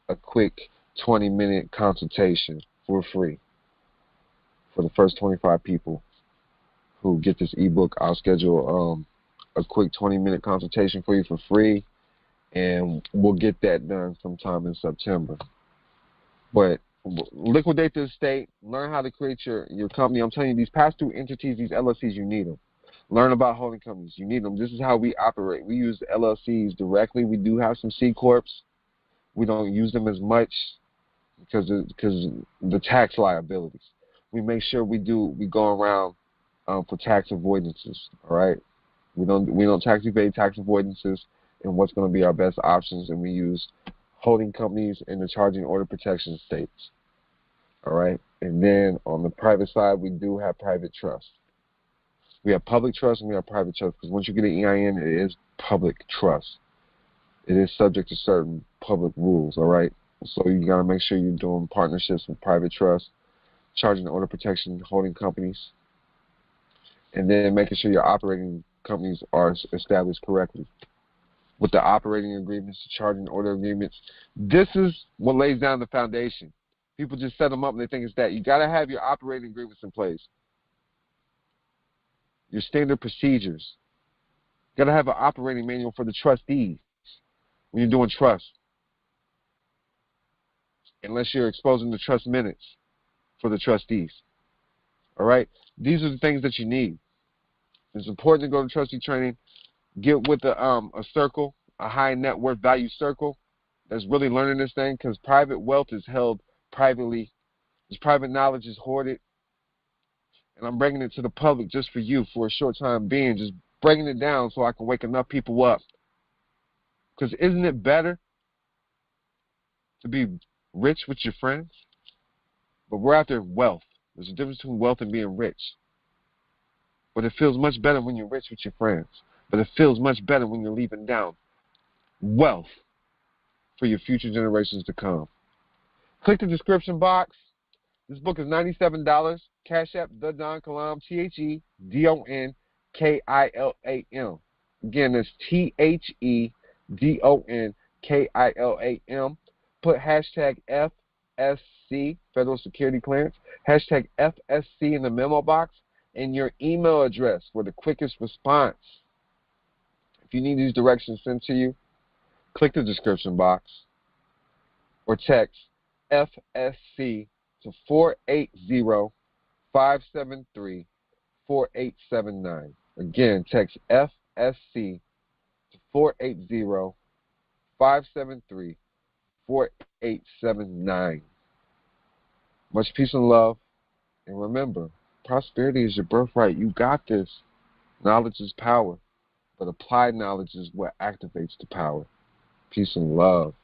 a quick 20-minute consultation for free. For the first 25 people who get this ebook, I'll schedule a quick 20-minute consultation for you for free, and we'll get that done sometime in September. But liquidate the estate, learn how to create your company. I'm telling you, these pass-through entities, these LLCs, you need them. Learn about holding companies. You need them. This is how we operate. We use LLCs directly. We do have some C Corps. We don't use them as much because the tax liabilities. We make sure we go around for tax avoidances. All right, we don't tax evade tax avoidances, and what's going to be our best options. And we use holding companies in the charging order protection states. All right, and then on the private side, we do have private trust. We have public trust and we have private trust, because once you get an EIN, it is public trust. It is subject to certain public rules, all right? So you got to make sure you're doing partnerships with private trust, charging order protection, holding companies, and then making sure your operating companies are established correctly. With the operating agreements, the charging order agreements, this is what lays down the foundation. People just set them up and they think it's that. You got to have your operating agreements in place. Your standard procedures. You got to have an operating manual for the trustees when you're doing trust. Unless you're exposing the trust minutes for the trustees. All right? These are the things that you need. It's important to go to trustee training. Get with a circle, a high net worth value circle that's really learning this thing, because private wealth is held privately. This private knowledge is hoarded. And I'm bringing it to the public just for you for a short time being, just breaking it down so I can wake enough people up. Because isn't it better to be rich with your friends? But we're after wealth. There's a difference between wealth and being rich. But it feels much better when you're rich with your friends. But it feels much better when you're leaving down wealth for your future generations to come. Click the description box. This book is $97. Cash App TheDonKilam, TheDonKilam. Again, that's TheDonKilam. Put hashtag FSC, Federal Security Clearance, hashtag FSC in the memo box, and your email address for the quickest response. If you need these directions sent to you, click the description box or text FSC to 480-573-4879. Again, text FSC to 480-573-4879. Much peace and love. And remember, prosperity is your birthright. You got this. Knowledge is power, but applied knowledge is what activates the power. Peace and love.